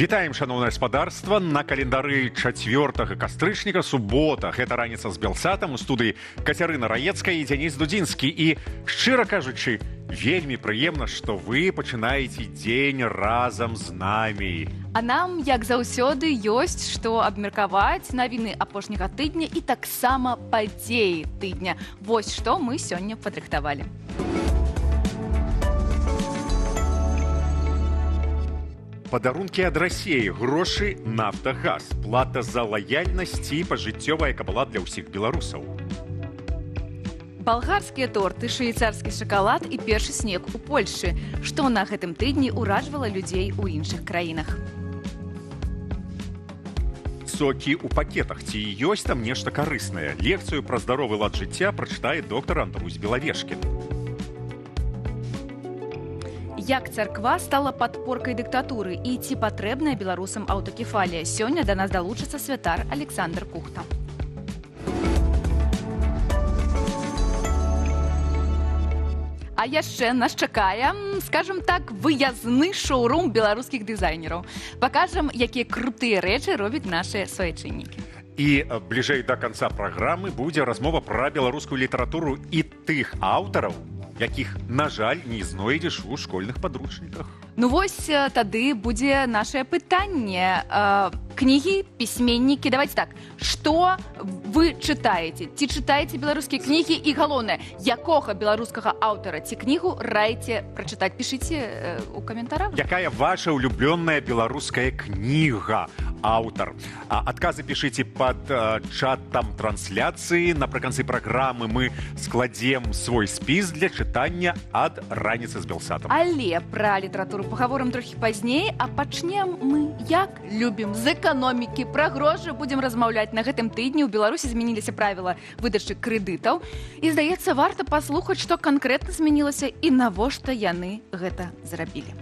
Вітаем, шановнае гаспадарства, на календары 4 кастрычніка, субота. Гэта раніца з Белсатам, у студыі Кацярына Раецкая і Дзяніс Дудзінскі. І, шчыра кажучы, вельмі прыемна, што вы пачынаеце дзень разам з намі. А нам, як заўсёды, ёсць што абмеркаваць навіны апошняга тыдня і таксама падзеі тыдня. Вось што мы сёння падрыхтавалі. Падарункі ад Расіі, грошы, нафта, газ, плата за лаяльнасць і пажыццёвая кабала для ўсіх беларусаў. Балгарскія торты, швейцарскі шакалад і першы снег у Польшчы. Што на гэтым тыдні ўражвала людзей у іншых краінах? Сокі ў пакетах. Ці ёсць там нешта карыснае? Лекцыю пра здаровы лад жыцця прачытае доктар Андрусь Белавешкін. Як царква стала падпоркай дыктатуры і ці патрэбная беларусам аўтакефалія? Сёння да нас далучыцца святар Александр Кухта. А яшчэ нас чакае, скажам так, выязны шоурум беларускіх дызайнераў. Пакажам, якія крутыя рэчы робяць нашыя суайчыннікі. І бліжэй да канца праграмы будзе размова пра беларускую літаратуру і тых аўтараў, якіх, на жаль, не знойдзеш у школьных падручніках. Ну вось тады будзе нашае пытанне. Кнігі, пісьменнікі, давайте так, што вы чытаеце? Ці чытаеце беларускія кнігі? І галоўнае, якога беларускага аўтара ці кнігу раіце прачытаць? Пішыце у каментарах. Якая ваша улюблённая беларуская кніга? Аўтар. Адказы пішыце пад чатам трансляцыі. Напрыканцы праграмы мы складзем свой спіс для чытання ад раніцы з Белсатам. Але пра літаратуру пагаворым трохі пазней, а пачнем мы, як любім, з эканомікі. Пра грошы будзем размаўляць. На гэтым тыдні ў Беларусі змяніліся правілы выдачы крэдытаў. І, здаецца, варта паслухаць, што канкрэтна змянілася і навошта яны гэта зрабілі.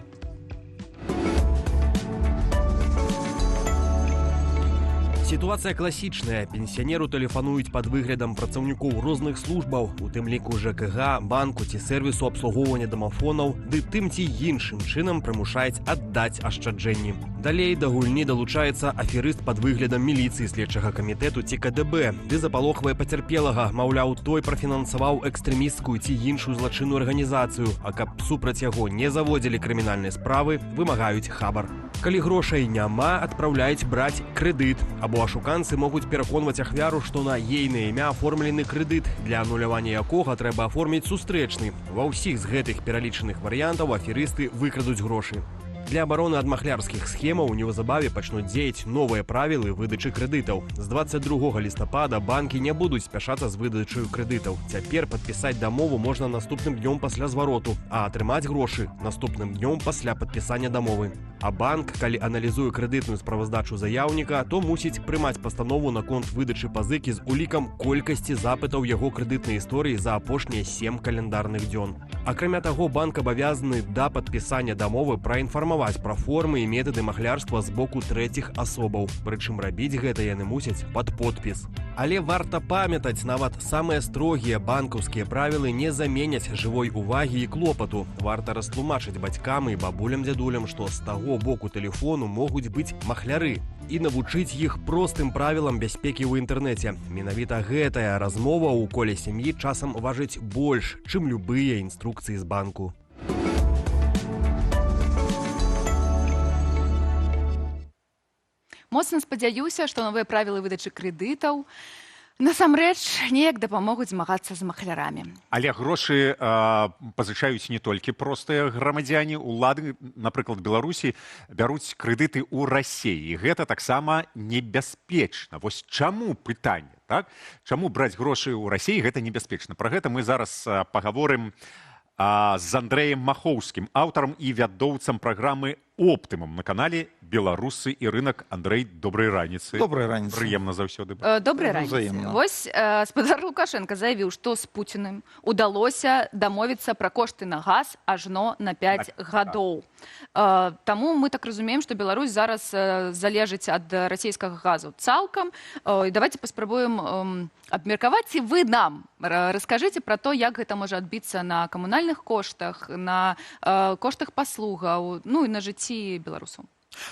Сітуацыя класічная. Пенсіянеру тэлефануюць пад выглядам працаўнікоў розных службаў, у тым ліку ЖКГ, банку ці сервісу абслугоўвання дамафонаў, ды тым ці іншым чынам прымушаюць аддаць ашчаджэнні. Далей да гульні далучаецца аферыст пад выглядам міліцыі, следчага камітэту ці КДБ, ды запалохвае пацярпелага, маўляў, той прафінансаваў экстрэмісцкую ці іншую злачынную арганізацыю, а каб супраць яго не заводзілі крымінальныя справы, вымагаюць хабар. Калі грошай няма, адпраўляюць браць крэдыт, або ашуканцы могуць пераконваць ахвяру, што на ейнае імя аформлены крэдыт, для анулявання якога трэба аформіць сустрэчны. Ва ўсіх з гэтых пералічаных варыянтаў аферысты выкрадуць грошы. Для абароны ад махлярскіх схемаў неўзабаве пачнуць дзеяць новыя правілы выдачы крэдытаў. З 22 лістапада банкі не будуць спяшацца з выдачаю крэдытаў. Цяпер падпісаць дамову можна наступным днём пасля звароту, а атрымаць грошы наступным днём пасля падпісання дамовы. А банк, калі аналізуе крэдытную справаздачу заяўніка, то мусіць прымаць пастанову наконт выдачы пазыкі з улікам колькасці запытаў яго крэдытнай історыі за апошнія 7 календарных дзён. Акрамя таго, банк абавязаны да падпісання дамовы праінфармаваць пра формы і метады махлярства з боку трэціх асобаў. Прычым рабіць гэта яны мусяць пад подпіс. Але варта памятаць, нават самыя строгія банкаўскія правілы не заменяць жывой увагі і клопату. Варта растлумачыць бацькам і бабулям-дзядулям, што з таго боку тэлефону могуць быць махляры, і навучыць іх простым правілам бяспекі ў інтэрнэце. Менавіта гэтая размова ў коле сям'і часам важыць больш, чым любыя інструкцыі з банку. Моцна спадзяюся, што новыя правілы выдачы крэдытаў насамрэч неяк дапамогуць змагацца з махлярамі. Але грошы пазычаюць не толькі простыя грамадзяне. Улады, напрыклад, Беларусі бяруць крэдыты ў Расіі. Гэта таксама небяспечна. Вось чаму пытанне, так? Чаму браць грошы ў Расіі гэта небяспечна? Пра гэта мы зараз пагаворым з Андрэем Махоўскім, аўтарам і вядоўцам праграмы «Оптымум» на канале «Беларусы і рынак». Андрэй, добрай раніцы. Добрай раніцы. Прыемна заўсёды. Добрай раніцы. Вось спадар Лукашенко заявіў, што з Пуціным удалося дамовіцца пра кошты на газ ажно на 5 гадоў. Таму мы так разумеем, што Беларусь зараз залежыць ад расійскага газу цалкам. Давайте паспрабуем абмеркаваць, і вы нам раскажыце пра то, як гэта можа адбіцца на камунальных коштах, на коштах паслугаў, ну і на жыцці беларусаў.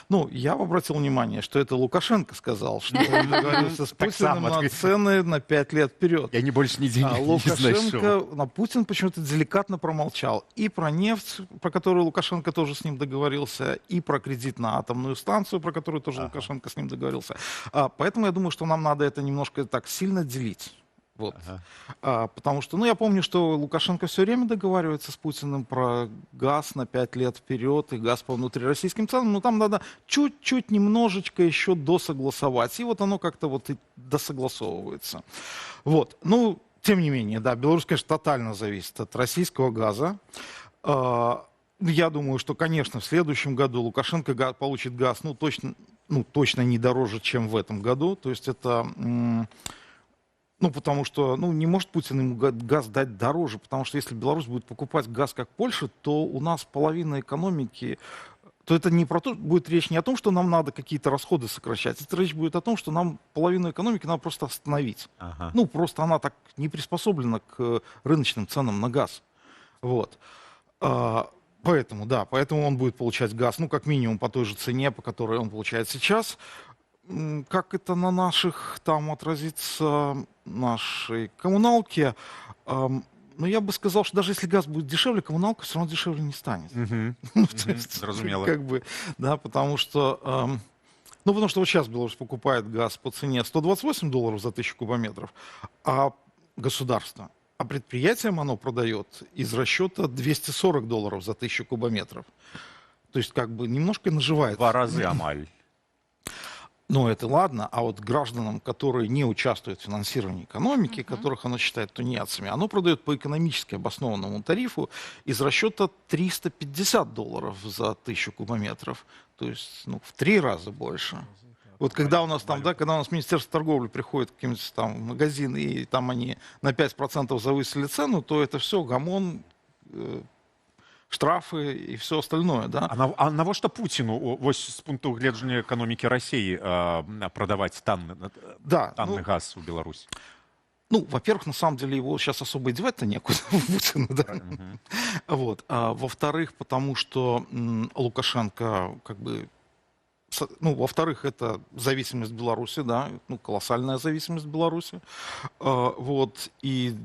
Ну, я обратил внимание, что это Лукашенко сказал, что он договорился с Так Путиным само на ты- цены на 5 лет вперед. Я не больше нигде А не знаю, Лукашенко, на Путин почему-то деликатно промолчал. И про нефть, про которую Лукашенко тоже с ним договорился, и про кредит на атомную станцию, про которую тоже Лукашенко с ним договорился. Поэтому я думаю, что нам надо это немножко так сильно делить. Вот. Потому что, ну, я помню, что Лукашенко все время договаривается с Путиным про газ на 5 лет вперед и газ по внутрироссийским ценам, но там надо чуть-чуть, немножечко еще досогласовать. И вот оно как-то вот и досогласовывается. Вот. Ну, тем не менее, да, Беларусь, конечно, тотально зависит от российского газа. Я думаю, что, конечно, в следующем году Лукашенко получит газ, точно не дороже, чем в этом году. То есть это... потому что, не может Путин ему газ дать дороже, потому что если Беларусь будет покупать газ как Польша, то у нас половина экономики, то это не про то, будет речь не о том, что нам надо какие-то расходы сокращать, это речь будет о том, что нам половину экономики надо просто остановить. Ага. Просто она так не приспособлена к рыночным ценам на газ. Вот. Поэтому он будет получать газ, как минимум по той же цене, по которой он получает сейчас. Как это на наших, там отразится нашей коммуналке, я бы сказал, что даже если газ будет дешевле, коммуналка все равно дешевле не станет. То есть, Зразумела. потому что вот сейчас Беларусь покупает газ по цене $128 за 1000 кубометров, а государство, а предприятиям оно продает из расчета $240 за 1000 кубометров. То есть немножко наживает. 2 разы амаль. Это ладно, а вот гражданам, которые не участвуют в финансировании экономики, которых оно считает тунеядцами, оно продает по экономически обоснованному тарифу из расчета $350 за 1000 кубометров. То есть, в 3 раза больше. Вот когда у нас когда у нас Министерство торговли приходит к каким-нибудь там магазин, и там они на 5% завысили цену, то это все гомон, штрафы и все остальное, да? А навошта Путіну вось з пункту гледжання эканомікі России продавать танный газ у Беларусь? Во-первых, на самом деле его сейчас особо и девать-то некуда, Путина, да? Вот. Во-вторых, потому что Лукашенко во-вторых, это зависимость Беларуси, да, колоссальная зависимость Беларуси. Вот. И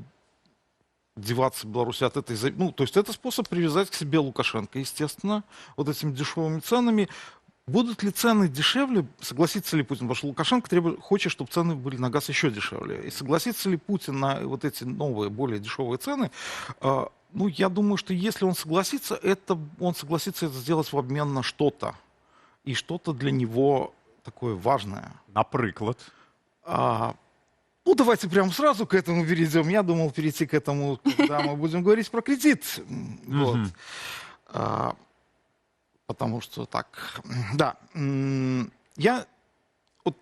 деваться Беларуси от этой... то есть это способ привязать к себе Лукашенко, естественно, вот этими дешевыми ценами. Будут ли цены дешевле, согласится ли Путин? Потому что Лукашенко хочет, чтобы цены были на газ еще дешевле. И согласится ли Путин на вот эти новые, более дешевые цены? Я думаю, что если он согласится, он согласится это сделать в обмен на что-то. И что-то для него такое важное. Наприклад? Давайте прямо сразу к этому перейдем. Я думал перейти к этому, когда мы будем говорить про кредит. Вот. Потому что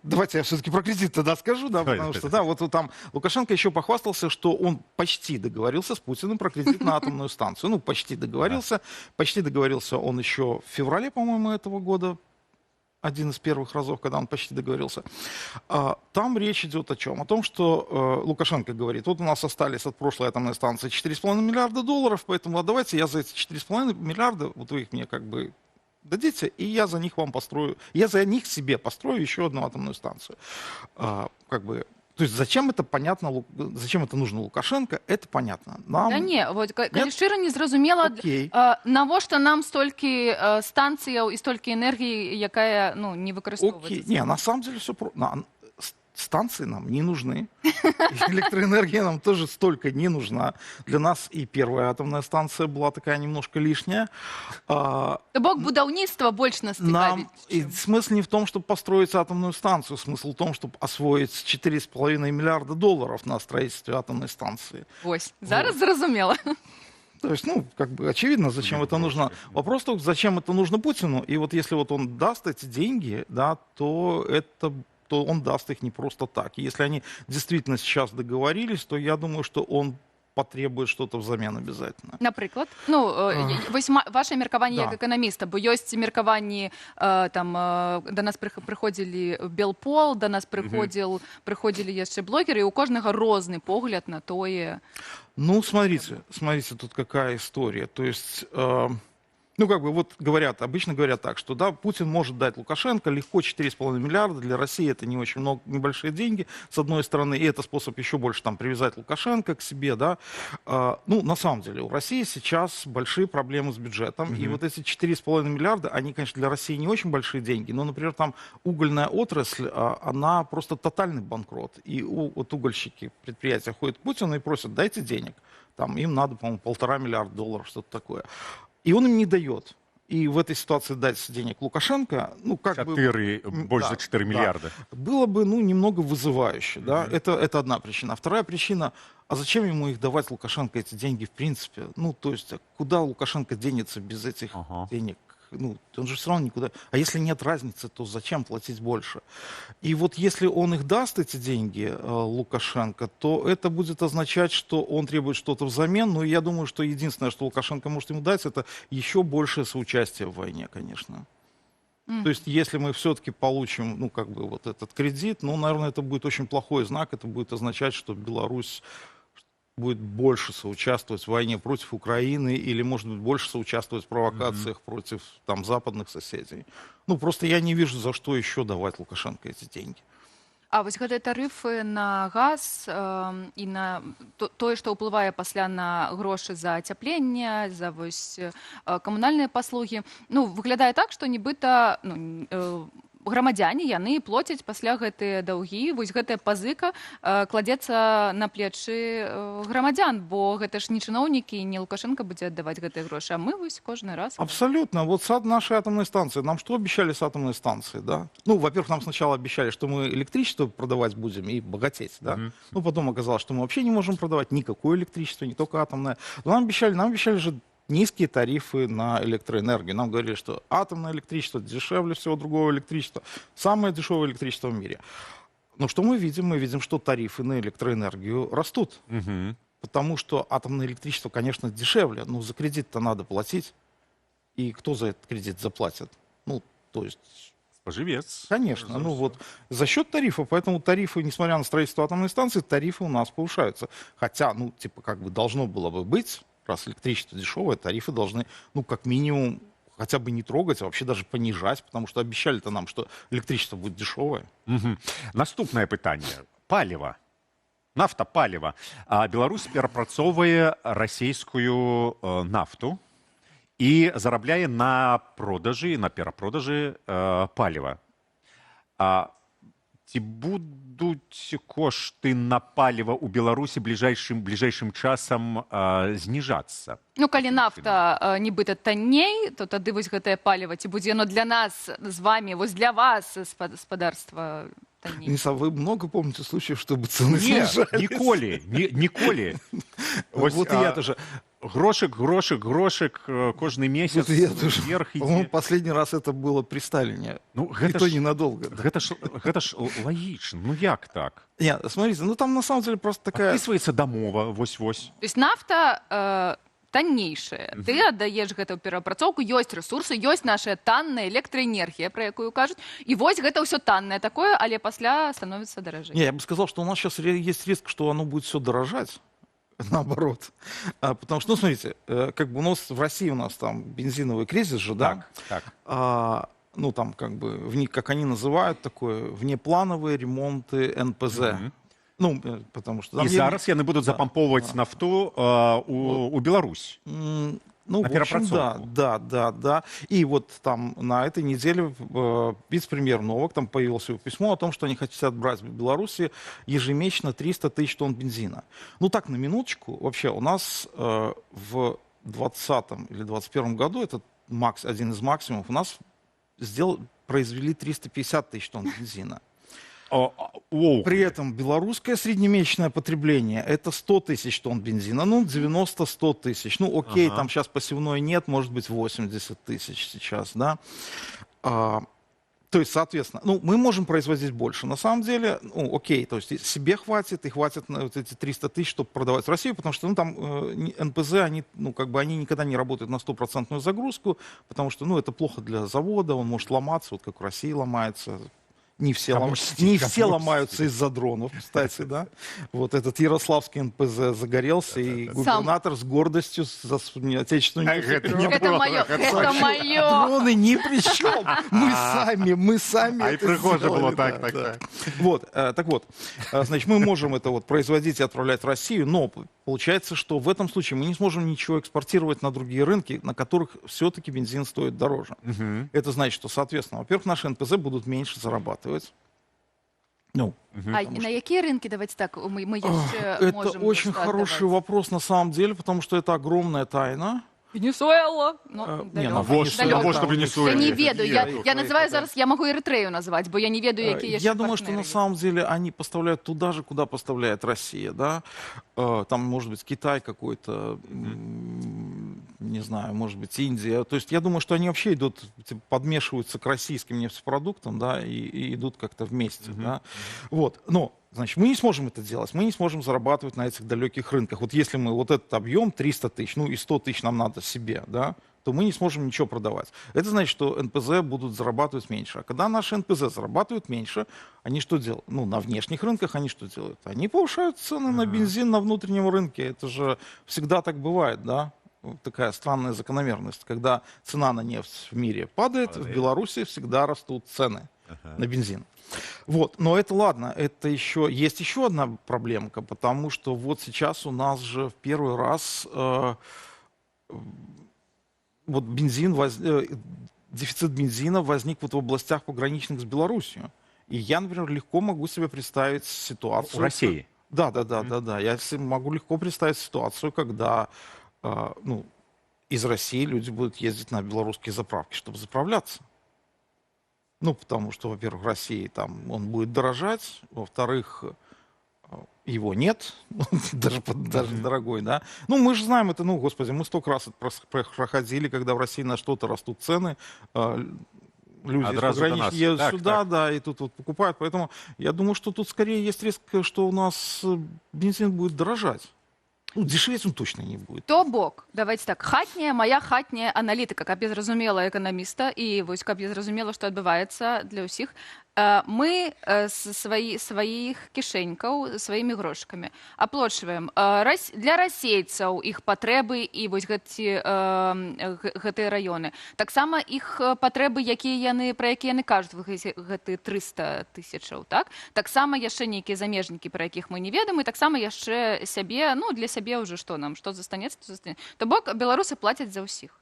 давайте я все-таки про кредит тогда скажу, да, потому что, там Лукашенко еще похвастался, что он почти договорился с Путиным про кредит на атомную станцию. Почти договорился. Почти договорился он еще в феврале, по-моему, этого года. Один из первых разов, когда он почти договорился. Там речь идет о чем? О том, что Лукашенко говорит, вот у нас остались от прошлой атомной станции $4,5 миллиарда, поэтому давайте я за эти $4,5 миллиарда, вот вы их мне дадите, и я за них себе построю еще одну атомную станцию. То есть зачем это понятно, зачем это нужно Лукашенко, это понятно. Да не, вот калі шчыра не зразумела, навошта нам столькі станцыяў і столькі энергіі, якая не выкарыстоўваецца. Не, на самом деле все просто. Станции нам не нужны. Электроэнергия нам тоже столько не нужна. Для нас и первая атомная станция была такая немножко лишняя. Бок будаўніцтва больш нас цікавіць. Смысл не в том, чтобы построить атомную станцию. Смысл в том, чтобы освоить $4,5 миллиарда на строительстве атомной станции. Ось, зараз зразумела. То есть, очевидно, зачем это нужно. Вопрос только, зачем это нужно Путину. И вот если он даст эти деньги, да, то он даст их не просто так. И если они действительно сейчас договорились, то я думаю, что он потребует что-то взамен обязательно. Наприклад? Вось ваше меркаванне як эканаміста, бо ёсць меркаванні, да нас прыходзілі Белпол, да нас прыходзілі яшчэ блогеры, і у кожнага розны погляд на тое. Смотрите, тут какая история. То есть... Ну, как бы вот говорят, обычно говорят так, что да, Путин может дать Лукашенко легко 4,5 миллиарда. Для России это не очень много, небольшие деньги, с одной стороны, и это способ еще больше там привязать Лукашенко к себе, да. Ну, на самом деле, у России сейчас большие проблемы с бюджетом, и вот эти 4,5 миллиарда, они, конечно, для России не очень большие деньги, но, например, там угольная отрасль, она просто тотальный банкрот. И вот угольщики предприятия ходят к Путину и просят, дайте денег. Там им надо, по-моему, $1,5 миллиарда долларов, что-то такое. И он им не дает. И в этой ситуации дать денег Лукашенко, ну, как бы... Больше за 4 миллиарда. Было бы, ну, немного вызывающе, да. Это одна причина. А вторая причина, а зачем ему их давать, Лукашенко, эти деньги, в принципе? Ну, то есть, куда Лукашенко денется без этих денег? Ну, он же все равно никуда... А если нет разницы, то зачем платить больше? И вот если он их даст, эти деньги, Лукашенко, то это будет означать, что он требует что-то взамен. Но я думаю, что единственное, что Лукашенко может ему дать, это еще большее соучастие в войне, конечно. То есть, если мы все-таки получим, ну, как бы вот этот кредит, ну, наверное, это будет очень плохой знак. Это будет означать, что Беларусь будет больше соучаствовать в войне против Украины или, может быть, больше соучаствовать в провокациях против там, западных соседей. Ну, просто я не вижу, за что еще давать Лукашенко эти деньги. А вось гэтыя тарыфы на газ і на тое, што ўплывае пасля на грошы за ацяпленне, за вось камунальныя паслугі, ну, выглядае так, што нібыта грамадзяне, яны плоцяць пасля гэтыя даўгі, вось гэтая пазыка кладзецца на плечы грамадзян, бо гэта ж не чыноўнікі, не Лукашенко будзе аддаваць гэтыя грошы, а мы вось кожны раз. Абсолютно. Вот сад нашей атомной станции. Нам что обещали с атомной станции, да? Ну, во-первых, нам сначала обещали, что мы электричество продавать будем и богатеть, да? Ну, потом оказалось, что мы вообще не можем продавать никакое электричество, не только атомное. Но нам обещали же низкие тарифы на электроэнергию. Нам говорили, что атомное электричество дешевле всего другого электричества, самое дешевое электричество в мире. Но что мы видим? Мы видим, что тарифы на электроэнергию растут. Потому что атомное электричество, конечно, дешевле, но за кредит-то надо платить. И кто за этот кредит заплатит? Ну, то есть... Споживец. Конечно, ну вот за счет тарифа, поэтому тарифы, несмотря на строительство атомной станции, тарифы у нас повышаются. Хотя, ну, типа, как бы должно было бы быть, раз электричество дешевое, тарифы должны, ну, как минимум, хотя бы не трогать, а вообще даже понижать, потому что обещали-то нам, что электричество будет дешевое. Наступное пытанне. Паліва. Нафта, паліва. Беларусь перапрацоўвае расійскую нафту і зарабляе на продажы, на перапродажы паліва. Ці будуць кошты на паліва ў Беларусі бліжэйшым часам зніжацца? Ну, калі нафта нібыта танней, то тады вось гэтае паліва, ці будзе яно для нас з вами, вось для вас, спадарства, танней? Денис, а вы много помните случаев, чтобы цены Нет, снижались? ніколі. Вот и я тоже. Грошек кожны месяц вверх По-моему, ідзе. последний раз это было при Сталине. Ну, И то ненадолго. Гэта ж лагічна. Ну як так? Нет, смотрите, ну там на самом деле просто такая... Адпісваецца дамова, вось-вось. То есть нафта таннейшая. Ты аддаеш гэта ў перапрацоўку, ёсць рэсурсы, ёсць наша танная электраэнергія, пра якую кажуць, і вось гэта ўсё таннае такое, але пасля становіцца даражэй. Не, я бы сказал, что у нас сейчас есть риск, что оно будет все дорожать. Наоборот. Потому что, ну, смотрите, как бы у нас в России у нас там бензиновый кризис же, да? Так. Ну, там, как бы, как они называют, такое, внеплановые ремонты НПЗ. Ну, потому что... І зараз яны будуць запампоўваць нафту у Беларусь. Ну, на в общем, перапрацоўку. да. И вот там на этой неделе вице-премьер Новак, там появилось его письмо о том, что они хотят брать в Беларуси ежемесячно 300 тысяч тонн бензина. Ну так, на минуточку, вообще у нас в 2020 или 2021 году, это один из максимумов, у нас произвели 350 тысяч тонн бензина. При этом белорусское среднемесячное потребление это 100 тысяч тонн бензина, ну 90-100 тысяч. Ну окей, там сейчас посевной нет, может быть 80 тысяч сейчас, да. То есть, соответственно, ну, мы можем производить больше. На самом деле, ну, окей, то есть себе хватит, и хватит на вот эти 300 тысяч, чтобы продавать в Россию, потому что, ну, там НПЗ, они, ну, как бы, они никогда не работают на 100% загрузку, потому что, ну, это плохо для завода, он может ломаться, вот как в России ломается. не все, Опустить, ломаются из-за дронов, кстати, да. Вот этот Ярославский НПЗ загорелся, и губернатор с гордостью за отечественную нефть. Это мое, это мое. Дроны ни при чем. Мы сами А и это пригоже сделали, было да, так. да. Вот, так вот, значит, мы можем это вот производить и отправлять в Россию, но получается, что в этом случае мы не сможем ничего экспортировать на другие рынки, на которых все-таки бензин стоит дороже. Это значит, что, соответственно, во-первых, наши НПЗ будут меньше зарабатывать. Ну, А на какие рынки, давайте так, мы еще это можем очень что хороший отдавать? вопрос на самом деле, потому что это огромная тайна. Венесуэла. Ну, не, далёка. ну, Вось, Далёка. навошта Венесуэла? Я не ведаю, я Украина, называю да. зараз, я могу Эритрею назвать, бо я не ведаю, какие Я думаю, что на самом деле они поставляют туда же, куда поставляет Россия, да. Там, может быть, Китай какой-то, не знаю, может быть, Индия. То есть я думаю, что они вообще идут, типа, подмешиваются к российским нефтепродуктам, да, и идут как-то вместе, да. Вот, но, значит, мы не сможем это делать, мы не сможем зарабатывать на этих далеких рынках. Вот если мы вот этот объем 300 тысяч, ну и 100 тысяч нам надо себе, да, то мы не сможем ничего продавать. Это значит, что НПЗ будут зарабатывать меньше. А когда наши НПЗ зарабатывают меньше, они что делают? Ну, на внешних рынках они что делают? Они повышают цены на бензин на внутреннем рынке. Это же всегда так бывает, да? Вот такая странная закономерность. Когда цена на нефть в мире падает, в Беларуси всегда растут цены на бензин. Вот, но это ладно, это еще есть еще одна проблемка, потому что вот сейчас у нас же в первый раз вот дефицит бензина возник вот в областях пограничных с Беларусью. И я, например, легко могу себе представить ситуацию... В России? Да. Я могу легко представить ситуацию, когда ну, из России люди будут ездить на белорусские заправки, чтобы заправляться. Ну, потому что, во-первых, в России там он будет дорожать, во-вторых, его нет, даже дорогой, да. Ну, мы же знаем это, ну, господи, мы столько раз это проходили, когда в России на что-то растут цены, люди из Одразу до нас. пограничья едут Так, сюда, так. да, и тут вот покупают. Поэтому я думаю, что тут скорее есть риск, что у нас бензин будет дорожать. Ну, дешеветь он точно не будет. То бок, давайте так, моя хатняя аналітика, каб я зразумела эканаміста, і вось каб я зразумела, што адбываецца для ўсіх, мы сваіх кішэнькаў сваімі грошыкамі аплочваем для расейцаў іх патрэбы і вось гэтыя раёны. Таксама іх патрэбы, пра якія яны кажуць, гэты 300 тысячаў, так? Таксама яшчэ нейкія замежнікі, пра якіх мы не ведаем, і таксама яшчэ сябе, ну, для сябе ўжо што нам, што застанецца, то застанецца. То бок, беларусы плацяць за ўсіх.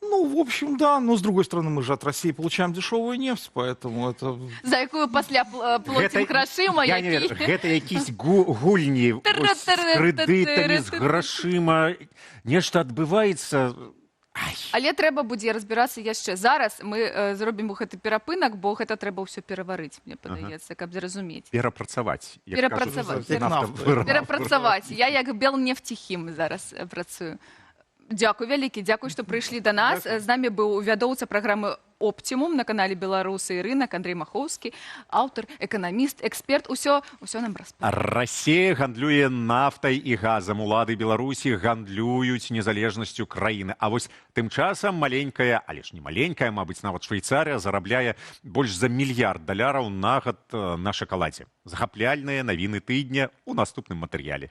Ну, в общем, да, но с другой стороны, мы же от России получаем дешевую нефть, поэтому это... За якую пасля плоцім грашыма, Я не верю, гэта якісь гульні з крэдытамі, з грашыма, нешта адбываецца. Але трэба будзе разбірацца яшчэ. Зараз мы зробім гэты перапынак, бо гэта трэба ўсё пераварыць, мне падаецца, каб зразумець. Перапрацаваць. Перапрацаваць. Я як Белнефтехім зараз працую. Дзякуй вялікі, дзякуй, што прыйшлі да нас. З намі быў вядоўца праграмы «Оптимум» на канале «Беларусы і рынак» Андрей Махоўскі, аўтар, эканаміст, эксперт. Усё нам распавядае. Расія гандлюе нафтай і газам. Улады Беларусі гандлююць незалежнасцю краіны. А вось тым часам маленькая, але ж не маленькая, мабыць, нават Швейцарыя зарабляе больш за $1 мільярд на год на шакаладзе. Захапляльныя навіны тыдня ў наступным матэрыяле.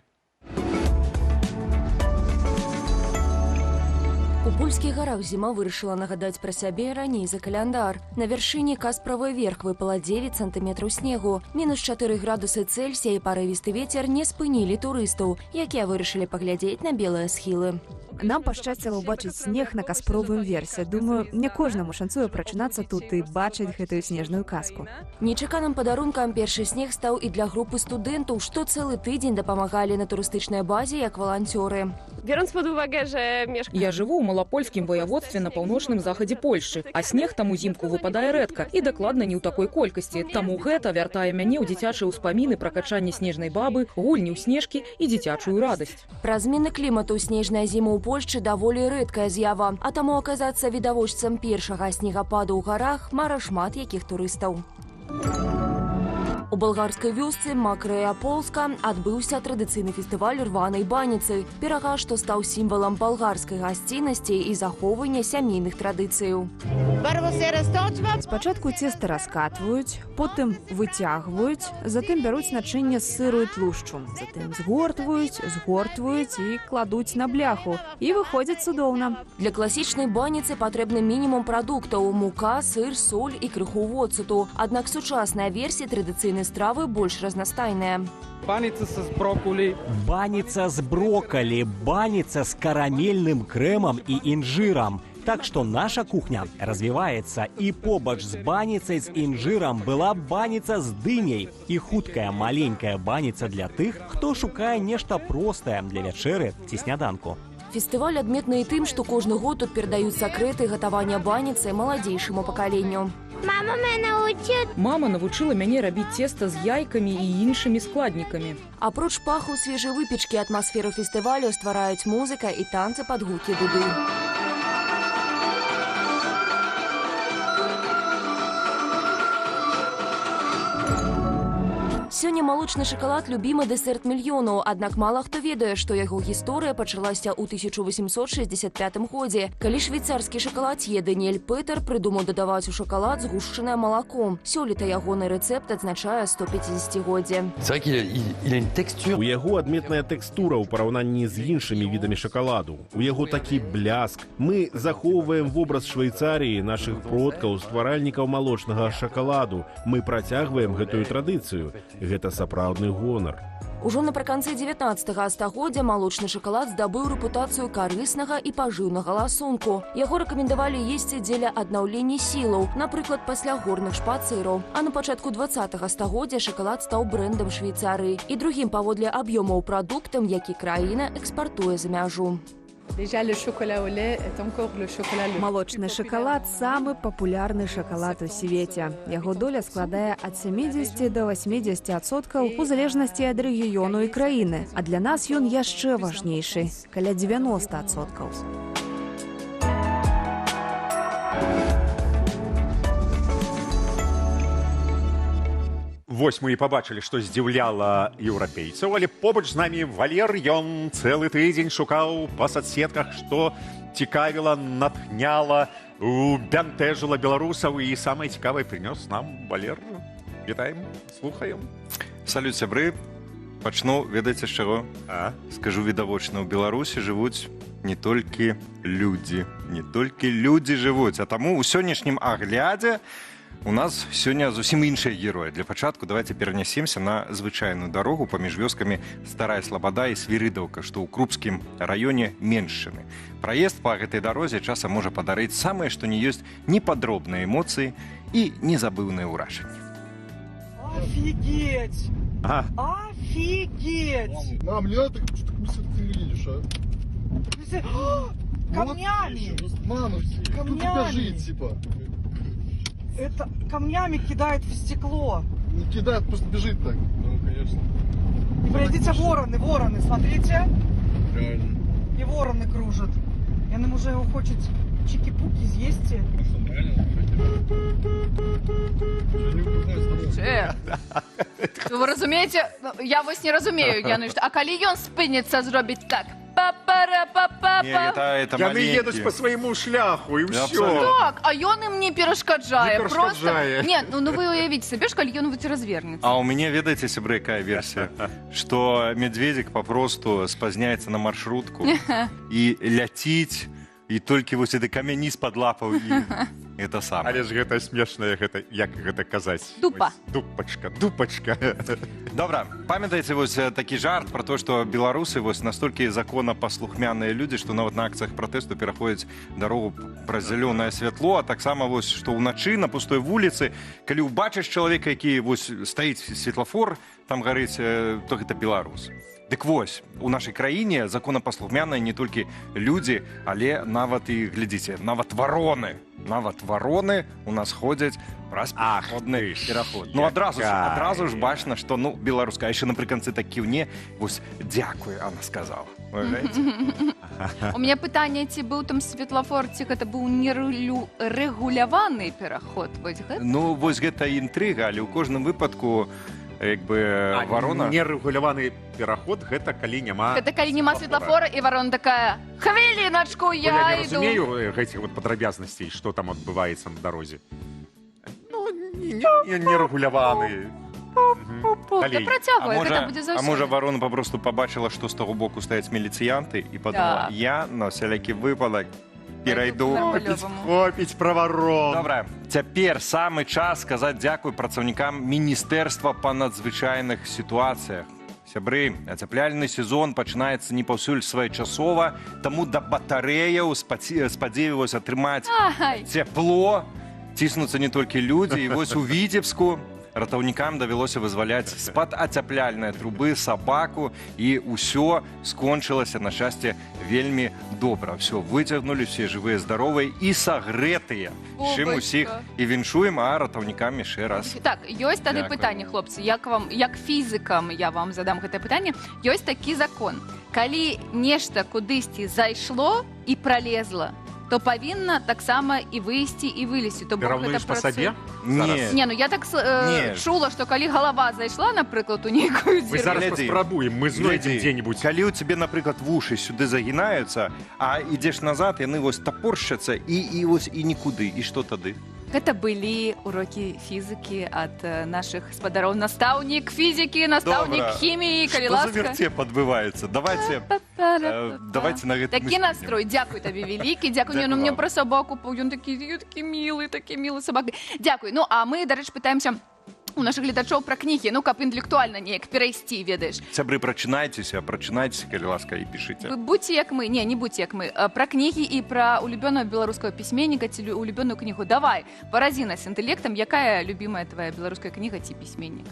У польскіх гарах зіма вырашыла нагадаць пра сябе раней за каляндар. На вяршыні Касправы верх выпала 9 сантыметраў снегу. Мінус 4 градусы Цельсія і парывісты вецер не спынілі турыстаў, якія вырашылі паглядзець на белыя схілы. Нам пашчасціла ўбачыць снег на Каспровым версе. Думаю, не кожнаму шанцуе прачынацца тут і бачыць гэтую снежную казку. Нечаканым падарункам першы снег стаў і для групы студэнтаў, што цэлы тыдзень дапамагалі на турыстычнай базе як валанцёры. Я жыву ў малапольскім вояводстве на паўночным захадзе Польшчы, а снег там узімку выпадае рэдка і дакладна не ў такой колькасці. Таму гэта вяртае мяне ў дзіцячыя ўспаміны пра качанне снежнай бабы, гульні ў снежкі і дзіцячую радасць. Пра змены клімату снежная зіма ў Польшчы даволі рэдкая з'ява, а таму аказацца відавочцам першага снегападу ў гарах мара шмат якіх турыстаў. У балгарскай вёсцы Макрэя Полска адбыўся традыцыйны фестываль рванай баніцы. Пірага, што стаў сімвалам балгарскай гасціннасці і захоўвання сямейных традыцыяў. Спачатку цеста раскатваюць, потым выцягваюць, затым бяруць начынне з сыру і тлушчу, затым згортваюць і кладуць на бляху. І выходзіць цудоўна. Для класічнай баніцы патрэбны мінімум прадуктаў – мука, сыр, соль і крыху воцату. Аднак сучасная версія традыцыйнай стравы больш разнастайная. Баница с брокколи. Баница с брокколи, баница с карамельным кремом и инжиром. Так что наша кухня развивается. И побач с баницей с инжиром была баница с дыней. И хуткая маленькая баница для тых, хто шукае нешта простае для вячэры ці сняданку. Фестываль адметны і тым, што кожны год тут перадаюць сакрэты гатавання баніцы маладзейшаму пакаленню. Мама навучыла мяне рабіць цеста з яйкамі і іншымі складнікамі. Апроч паху свежай выпечкі, атмасферу фестывалю ствараюць музыка і танцы пад гукі дуды. Сёння малочны шакалад – любімы дэсерт мільёнаў, аднак мала хто ведае, што яго гісторыя пачалася ў 1865 годзе, калі швейцарскі шакалад'е Даніэль Петер прыдумаў дадаваць у шакалад згушчанае малако. Сёлета ягоны рэцэпт адзначае 150-годдзе. У яго адметная тэкстура ў параўнанні з іншымі відамі шакаладу. У яго такі бляск. Мы захоўваем вобраз Швейцарыі, нашых продкаў, стваральнікаў малочнага шакаладу. Мы працягваем гэтую традыцыю. Гэта сапраўдны гонар. Ужо напрыканцы 19-го стагоддзя малочны шакалад здабыў рэпутацыю карыснага і пажыўнага ласунку. Яго рэкамендавалі есці дзеля аднаўлення сілаў, напрыклад, пасля горных шпацыраў. А на пачатку 20-го стагоддзя шакалад стаў брэндам Швейцарыі і другім паводле аб'ёмаў прадуктам, які краіна экспартуе за мяжу. Малочны шакалад – самы папулярны шакалад у свеце. Яго доля складае ад 70 до 80% у залежнасці ад рэгіёну і краіны. А для нас ён яшчэ важнейшы – каля 90%. Вось мы і пабачылі, што здзіўляла еўрапейцаў, але побач з намі Валер, ён цэлы тыдзень шукаў па соцсетках, што цікавіла, натхняла, бянтэжыла беларусаў і самае цікавае прынёс нам Валер. Вітаем, слухаем. Салют, сябры. Пачну, ведаеце з чаго? Скажу відавочна, у Беларусі жывуць не толькі людзі. Не толькі людзі жывуць, а таму ў сённяшнім аглядзе у нас сёння зусім іншыя героі. Для пачатку давайте перанясемся на звычайную дарогу паміж вёскамі Старая Слабада і Свірыдаўка, што ў Крупскім раёне Меншчыны. Праезд па гэтай дарозе часам можа падарыць самае, што не ёсць непадробныя эмоцыі і незабыўныя ўражанні. Офигеть! Офигеть! Мам, не надо так быстро ты едешь, а? Камнями! Мама, кто тебя жить, типа? Это камнями кидает в стекло. Не кидает, просто бежит так. Ну, конечно. И подойдите вороны, смотрите. Реально. И вороны кружат. Я нам уже его хочет чики-пуки съесть. Ви розумієте? Я ось не розумію, Януш. А коли ён спиниться, зробить так. Па-пара-па-па-па. Это Яны едуць по свайму шляху, і ўсё. Так, а ён ім не перашкаджае. Не перашкаджае. Просто... Нет, ну вы уявите себе, калі ён развернется. А у меня, ведаете, сябры, какая версия? Что медведик попросту спазняется на маршрутку и ляціць, і толькі вось гэты камень низ падлапаў, і это самае. Але ж гэта смешнае, гэта, як гэта казаць? Дупа. Дупачка. Добра, памятаеце вось такі жарт про то, што беларусы вось настолькі законапаслухмяныя людзі, што нават на акцыях пратэсту пераходзяць дарогу праз зялёнае святло, а таксама вось што ўначы на пустой вуліцы, калі ўбачыш чалавека, які вось стаіць светлафор, там гарыць, то гэта беларус. Дык вось, у нашай краіне законапаслухмяныя не толькі людзі, але нават і, глядзіце, нават вароны. Нават вароны у нас ходзяць праз пешаходны пераход. Ну, адразу ж бачна, што, ну, беларуская, яшчэ напрыканцы так кіўне, вось, дзякуй, Анна сказала. У меня пытанне, ці быў там светлафор, ці гэта быў нерэгуляваны пераход? Ну, вось гэта інтрыга, але ў кожным выпадку, як бы, варона... Нерэгуляваны пераход, гэта калі няма... Гэта калі няма светлафора, і варона такая, хвіліначку, я не іду. разумею гэтых вот падрабязнасцей, што там адбываецца на дарозе. Ну, нерэгуляваны. Ты працягвай, гэта будзе заўсёды. А можа, варона папросту пабачыла, што з таго боку стаяць міліцыянты, і падумала, я на всялякі выпадак перайду. Хопіць пра варон. Добра, цяпер самы час сказаць дзякуй працаўнікам Міністэрства па надзвычайных сітуацыях. Сябры, ацяпляльны сезон пачынаецца не паўсюль своечасова, таму да батарэяў спадзяваюся атрымаць цяпло, ціснуцца не толькі людзі, і вось у Віцебску ратаўнікам давялося вызваляць з-пад ацяпляльнай трубы сабаку, і ўсё скончылася, на шчасце, вельмі добра. Всё выцягнулі, все жывыя, здаровыя і сагрэтыя. Чым усіх і віншуем, а ратаўнікам яшчэ раз. Так, ёсць тады пытанне, хлопцы, як фізікам я вам задам гэтае пытанне. Ёсць такі закон. Калі нешта кудысьці зайшло і пролезла, то павінна таксама і выйсці, і вылезці. Ты раўнуеш па сабе? Не, ну я так чула, што калі галава зайшла, напрыклад, у нейкую дзіру... Мы зараз паспрабуем, мы знойдзем дзе-нибудь. Калі ў цябе, напрыклад, вушы сюды загінаюцца, а ідзеш назад, яны вось тапоршчацца, і нікуды. І што тады? Гэта былі урокі фізікі ад нашых спадароў. Настаўнік фізікі, настаўнік хіміі, калі ласка. Што за вярцеп адбываецца? Давайте на гэта... Такі настрой. Дзякуй табе вялікі. Дзякуй. Ну, мне пра сабаку, ён такі мілы сабак. Дзякуй. Ну, а мы, дарэчы, пытаемся у наших гледачоў пра кнігі, ну, каб інтэлектуальна неяк перайсці, ведаеш. Сябры, прачынайцеся, калі ласка, і пішыце. Будьце як мы, не будьце як мы. Пра кнігі і пра улюбёнага беларускага пісьменніка ці улюбёную кнігу. Давай, паразі нас інтэлектам, якая любімая твая беларуская кніга ці пісьменнік?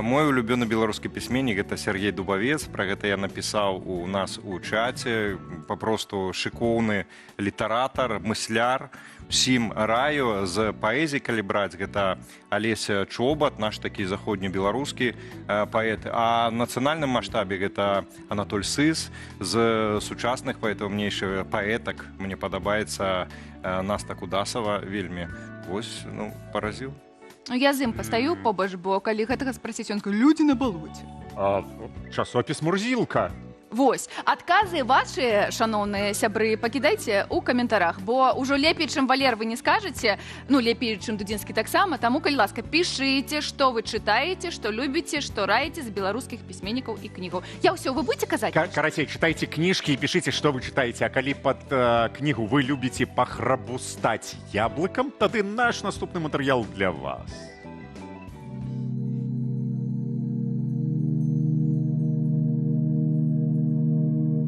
Мой улюбёны беларускі пісьменнік — гэта Сергей Дубавец. Пра гэта я напісаў у нас у чаце. Папросту шыкоўны літаратар, мысляр. Усім раю з паэзіі, калі браць, гэта Алеся Чобат, наш такі заходнебеларускі паэт. А нацыянальным маштабе гэта Анатоль Сыс. З сучасных паэтаў мнейшых паэтак мне падабаецца Наста Кудасава вельмі. Вось, ну, паразіў. Я з ім пастаю побач, бо калі гэтага спрасіць, ён кажа, людзі на балоце. Часопіс «Мурзілка». Вось, адказы вашы, шаноўныя сябры, пакідайце ў каментарах, бо ўжо лепей, чым Валер, вы не скажаце, ну, лепей, чым Дудзінскі таксама, таму, калі ласка, пішыце, што вы чытаеце, што любіце, што раеце з беларускіх пісьменнікаў і кнігаў. Я ўсё, вы будзеце казаць? Карацей, чытайце кніжкі і пішыце, што вы чытаеце, а калі пад кнігу вы любіце пахрабустаць яблыкам, тады наш наступны матэрыял для вас.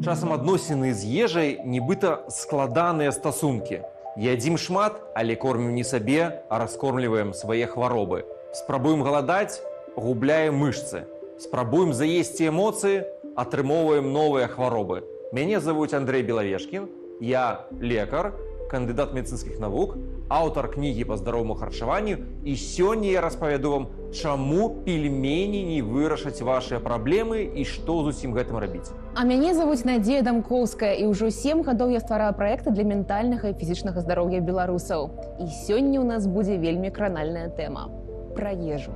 Часам адносіны з ежай нібыта складаныя стасункі. Ядзім шмат, але кормім не сабе, а раскормліваем свае хваробы. Спрабуем галадаць, губляем мышцы. Спрабуем заесці эмоцыі, атрымоўваем новыя хваробы. Мяне завуць Андрэй Белавешкін, я лекар, кандыдат медыцынскіх навук, аўтар кнігі па здароваму харчаванню, і сёння я распавяду вам, чаму пельмені не вырашаць вашыя праблемы і што з усім гэтым рабіць. А мяне завуць Надзея Дамкоўская, і ўжо 7 гадоў я ствараю праекты для ментальнага і фізічнага здароўя беларусаў. І сёння ў нас будзе вельмі кранальная тэма пра ежу.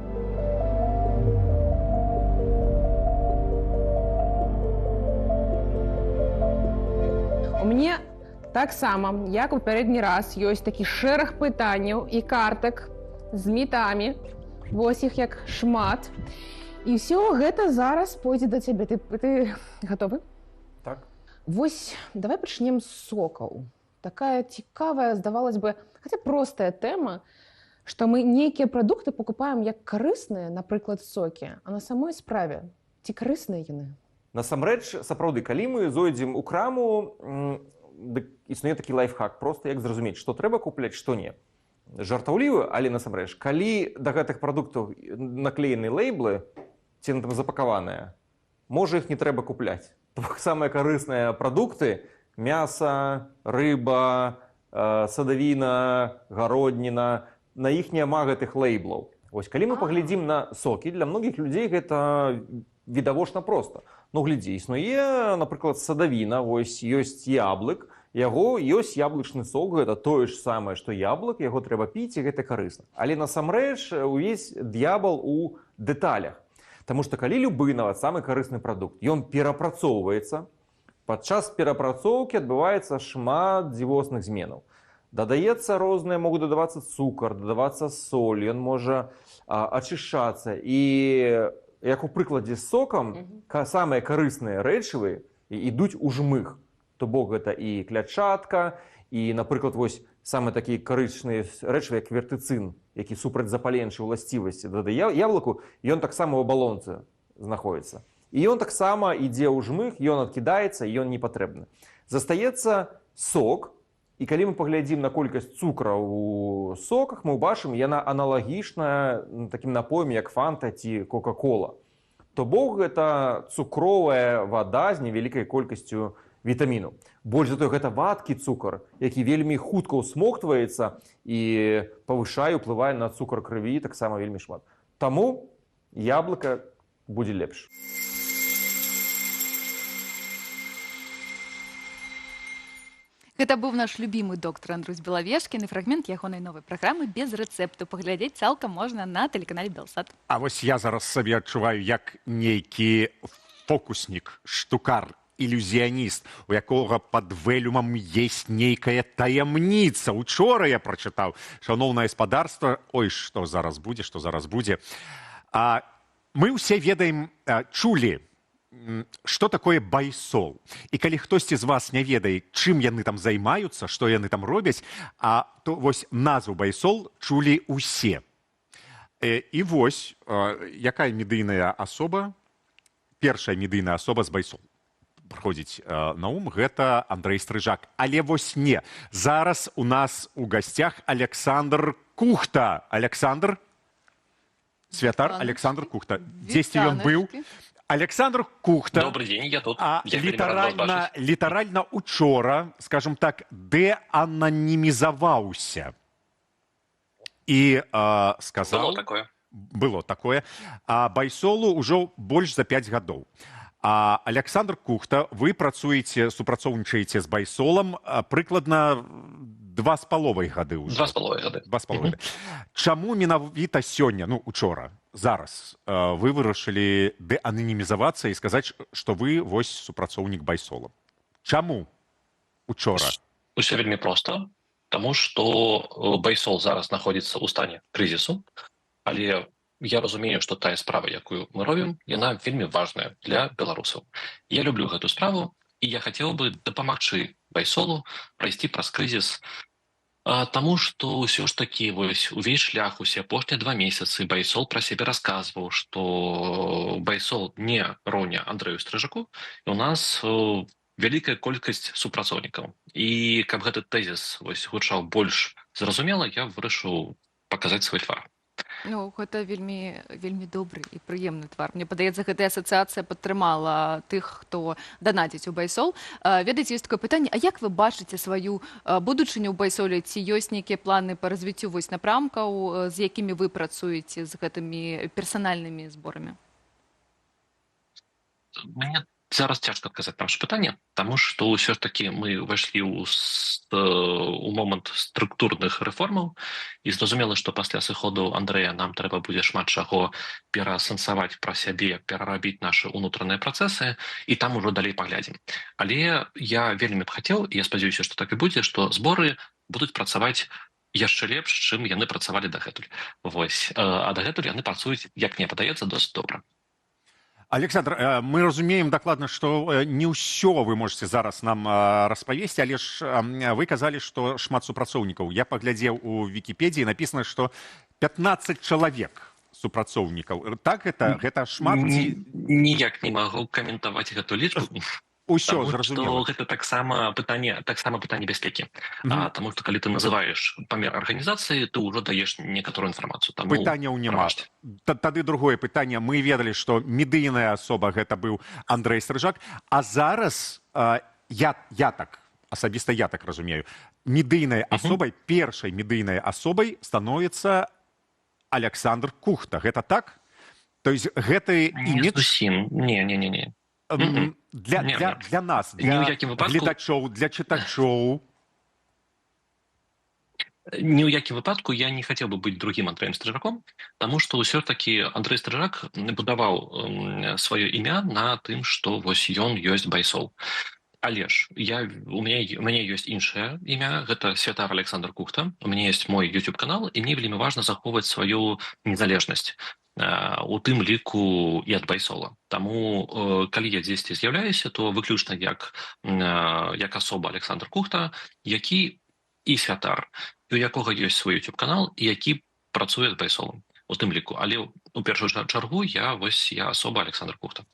У мяне таксама, як у папярэдні раз, ёсць такі шэраг пытанняў і картак з мітамі. Вось іх як шмат. І ўсё гэта зараз пойдзе да цябе. Ты гатовы? Так. Вось, давай пачнем з сокаў. Такая цікавая, здавалось бы, хаця простая тэма, што мы нейкія прадукты пакупаем як карысныя, напрыклад, сокі, а на самой справе, ці карысныя яны? Насамрэч, сапраўды, калі мы зойдзем у краму, існуе такі лайфхак, проста як зразумець, што трэба купляць, што не. Жартаўлівы, але насамрэч, калі да гэтых прадуктаў наклеены лейблы, ці там запакаваныя, можа іх не трэба купляць. Самыя карысныя прадукты — мяса, рыба, садавіна, гародніна, на іх няма гэтых лейблаў. Вось, калі мы паглядзім на сокі, для многіх людзей гэта відавочна проста. Ну, глядзі, існуе, напрыклад, садавіна, вось, ёсць яблык, яго ёсць яблычны сок, гэта тое ж самае, што яблык, яго трэба піць, і гэта карысна. Але насамрэч увесь д'ябал у дэталях. Таму што калі любы, нават самы карысны прадукт, ён перапрацоўваецца, падчас перапрацоўкі адбываецца шмат дзівосных зменаў. Дадаецца розныя, могуць дадавацца цукар, дадавацца соль, ён можа ачышчацца. І як у прыкладзе з сокам, самыя карысныя рэчывы ідуць у жмых. То бок гэта і клятчатка, і, напрыклад, вось самыя такія карычныя рэчывы, як вертыцын, які супрацьзапаленчыя ўласцівасці дадае яблыку, ён таксама ў абалонцы знаходіцца. І ён таксама ідзе ў жмых, ён адкідаецца, ён не патрэбны. Застаецца сок, і калі мы паглядзім на колькасць цукра ў соках, мы ўбачым, яна аналагічная такім напоем, як фанта ці кока-кола. То бок гэта цукровая вада з невялікай колькасцю вітаміну. Больш за тое, гэта вадкі цукар, які вельмі хутка ўсмоктваецца і павышае, уплывае на цукар крыві таксама вельмі шмат. Таму яблыка будзе лепш. Гэта быў наш любімы доктар Андрусь Белавешкін і фрагмент ягонай новай праграмы без рэцэпту. Паглядзець цалкам можна на тэлеканале Белсат. А вось я зараз сабе адчуваю, як нейкі фокуснік, штукар, ілюзіяніст, у якога пад вэлюмам есть нейкая таямніца. Учора я прачытаў, шаноўнае гаспадарства, ой, што зараз будзе. Мы ўсе ведаем, чулі, што такое байсол. І калі хтосьці з вас не ведае, чым яны там займаюцца, што яны там робяць, то вось назву байсол чулі ўсе. І вось, якая медыйная асоба, першая медыйная асоба з байсол прыходзіць на ум, гэта Андрэй Стрыжак. Але вось не. Зараз у нас у гасцях Александр Кухта. Александр? Святар Александр Кухта. Дзесьці ён быў? Александр Кухта. Добрый день, я тут. Літаральна учора, скажем так, деананімізаваўся. І сказаў... Было такое. А байсолу ўжо больш за 5 гадоў. Александр Кухта, вы працуеце, супрацоўнічаеце з байсолам прыкладна 2,5 гады ўжо. 2,5 гады. Чаму менавіта сёння, ну, учора, зараз, вы вырашылі деананімізавацца і сказаць, што вы вось супрацоўнік байсола? Чаму учора? Усё вельмі проста, таму што байсол зараз знаходзіцца ў стане крызісу, але я разумею, што тая справа, якую мы робім, яна вельмі важная для беларусаў. Я люблю гэту справу, і я хацеў бы дапамагчы байсолу прайсці праз крызіс, таму што ўсё ж такі увесь шлях, усе апошнія 2 месяцы байсол пра сябе расказваў, што байсол не роўня Андрэю Стрыжаку, і у нас вялікая колькасць супрацоўнікаў. І каб гэты тэзіс гучаў больш зразумела, я вырашыў паказаць свой твар. Ну, гэта вельмі добры і прыемны твар. Мне падаецца, гэтая асацыяцыя падтрымала тых, хто данаціць у байсол. Ведаеце, ёсць такое пытанне, а як вы бачыце сваю будучыню ў байсоле? Ці ёсць нейкія планы па развіццю напрамкаў, з якімі вы працуеце з гэтымі персанальнымі зборамі? Мне зараз цяжка адказаць на ваше пытанне, таму што ўсё ж такі мы ўвайшлі ў момант структурных рэформаў і зразумела, што пасля сыходу Андрэя нам трэба будзе шмат чаго пераасэнсаваць пра сябе, перарабіць нашы ўнутраныя працэсы, і там ужо далей паглядзім. Але я вельмі б хацеў, і я спадзяюся, што так і будзе, што зборы будуць працаваць яшчэ лепш, чым яны працавалі дагэтуль. Вось, а дагэтуль яны працуюць, як мне падаецца, досыць добра. Александр, мы разумеем дакладна, што не ўсё вы можете зараз нам распавесці, але ж вы казалі, што шмат супрацоўнікаў. Я паглядзеў у Вікіпедыі, напісана, што 15 чалавек супрацоўнікаў. Так, гэта шмат? Ніяк не магу каментаваць гэту лічбу. Усё зразумела. Гэта таксама пытанне бяспекі. Таму што калі ты называеш памер арганізацыі, ты ўжо даеш некаторую інфармацыю. Пытанняў няма. Тады другое пытанне. Мы ведалі, што медыйная асоба гэта быў Андрэй Стрыжак, а зараз я так асабіста я так разумею, медыйнай асобай, першай медыйнай асобай становіцца Александр Кухта. Гэта так? То есть гэты Не зусім. Не. для нас, для гледачоў, для чытачоў. Ни ў якім выпадку я не хотел бы быть другим Андреем Стрижаком, потому что все-таки Андрей Стрижак будаваў свое імя на тым, что вось ён ёсць байсол. Але ж у мяне ёсць іншае імя, гэта Святар Александр Кухта. У мяне есть мой YouTube-канал, і мне вельмі важна захоўваць сваю незалежнасць у тым ліку і ад байсола. Таму, калі я дзесьці з'яўляюся, то выключна як асоба Александр Кухта, які і святар, у якога ёсць свой YouTube-канал, і які працуе з байсолам у тым ліку. Але у першую чаргу я асоба Александр Кухта.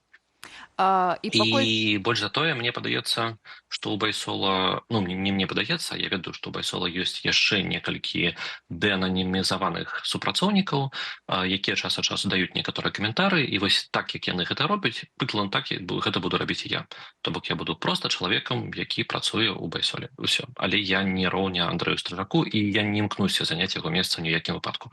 І больш за тое, мне падаецца, што ў байсола, не мне падаецца, я ведаю, што ў байсола ёсць яшчэ некалькі деананімізаваных супрацоўнікаў, якія час ад часу даюць некаторыя каментары, і вось так, як яны гэта робяць, прыкладна так гэта буду рабіць і я. То бок я буду проста чалавекам, які працуе ў байсоле. Усё. Але я не роўня Андрэю Стрижаку, і я не імкнуся заняць яго месца ні ў якім выпадку.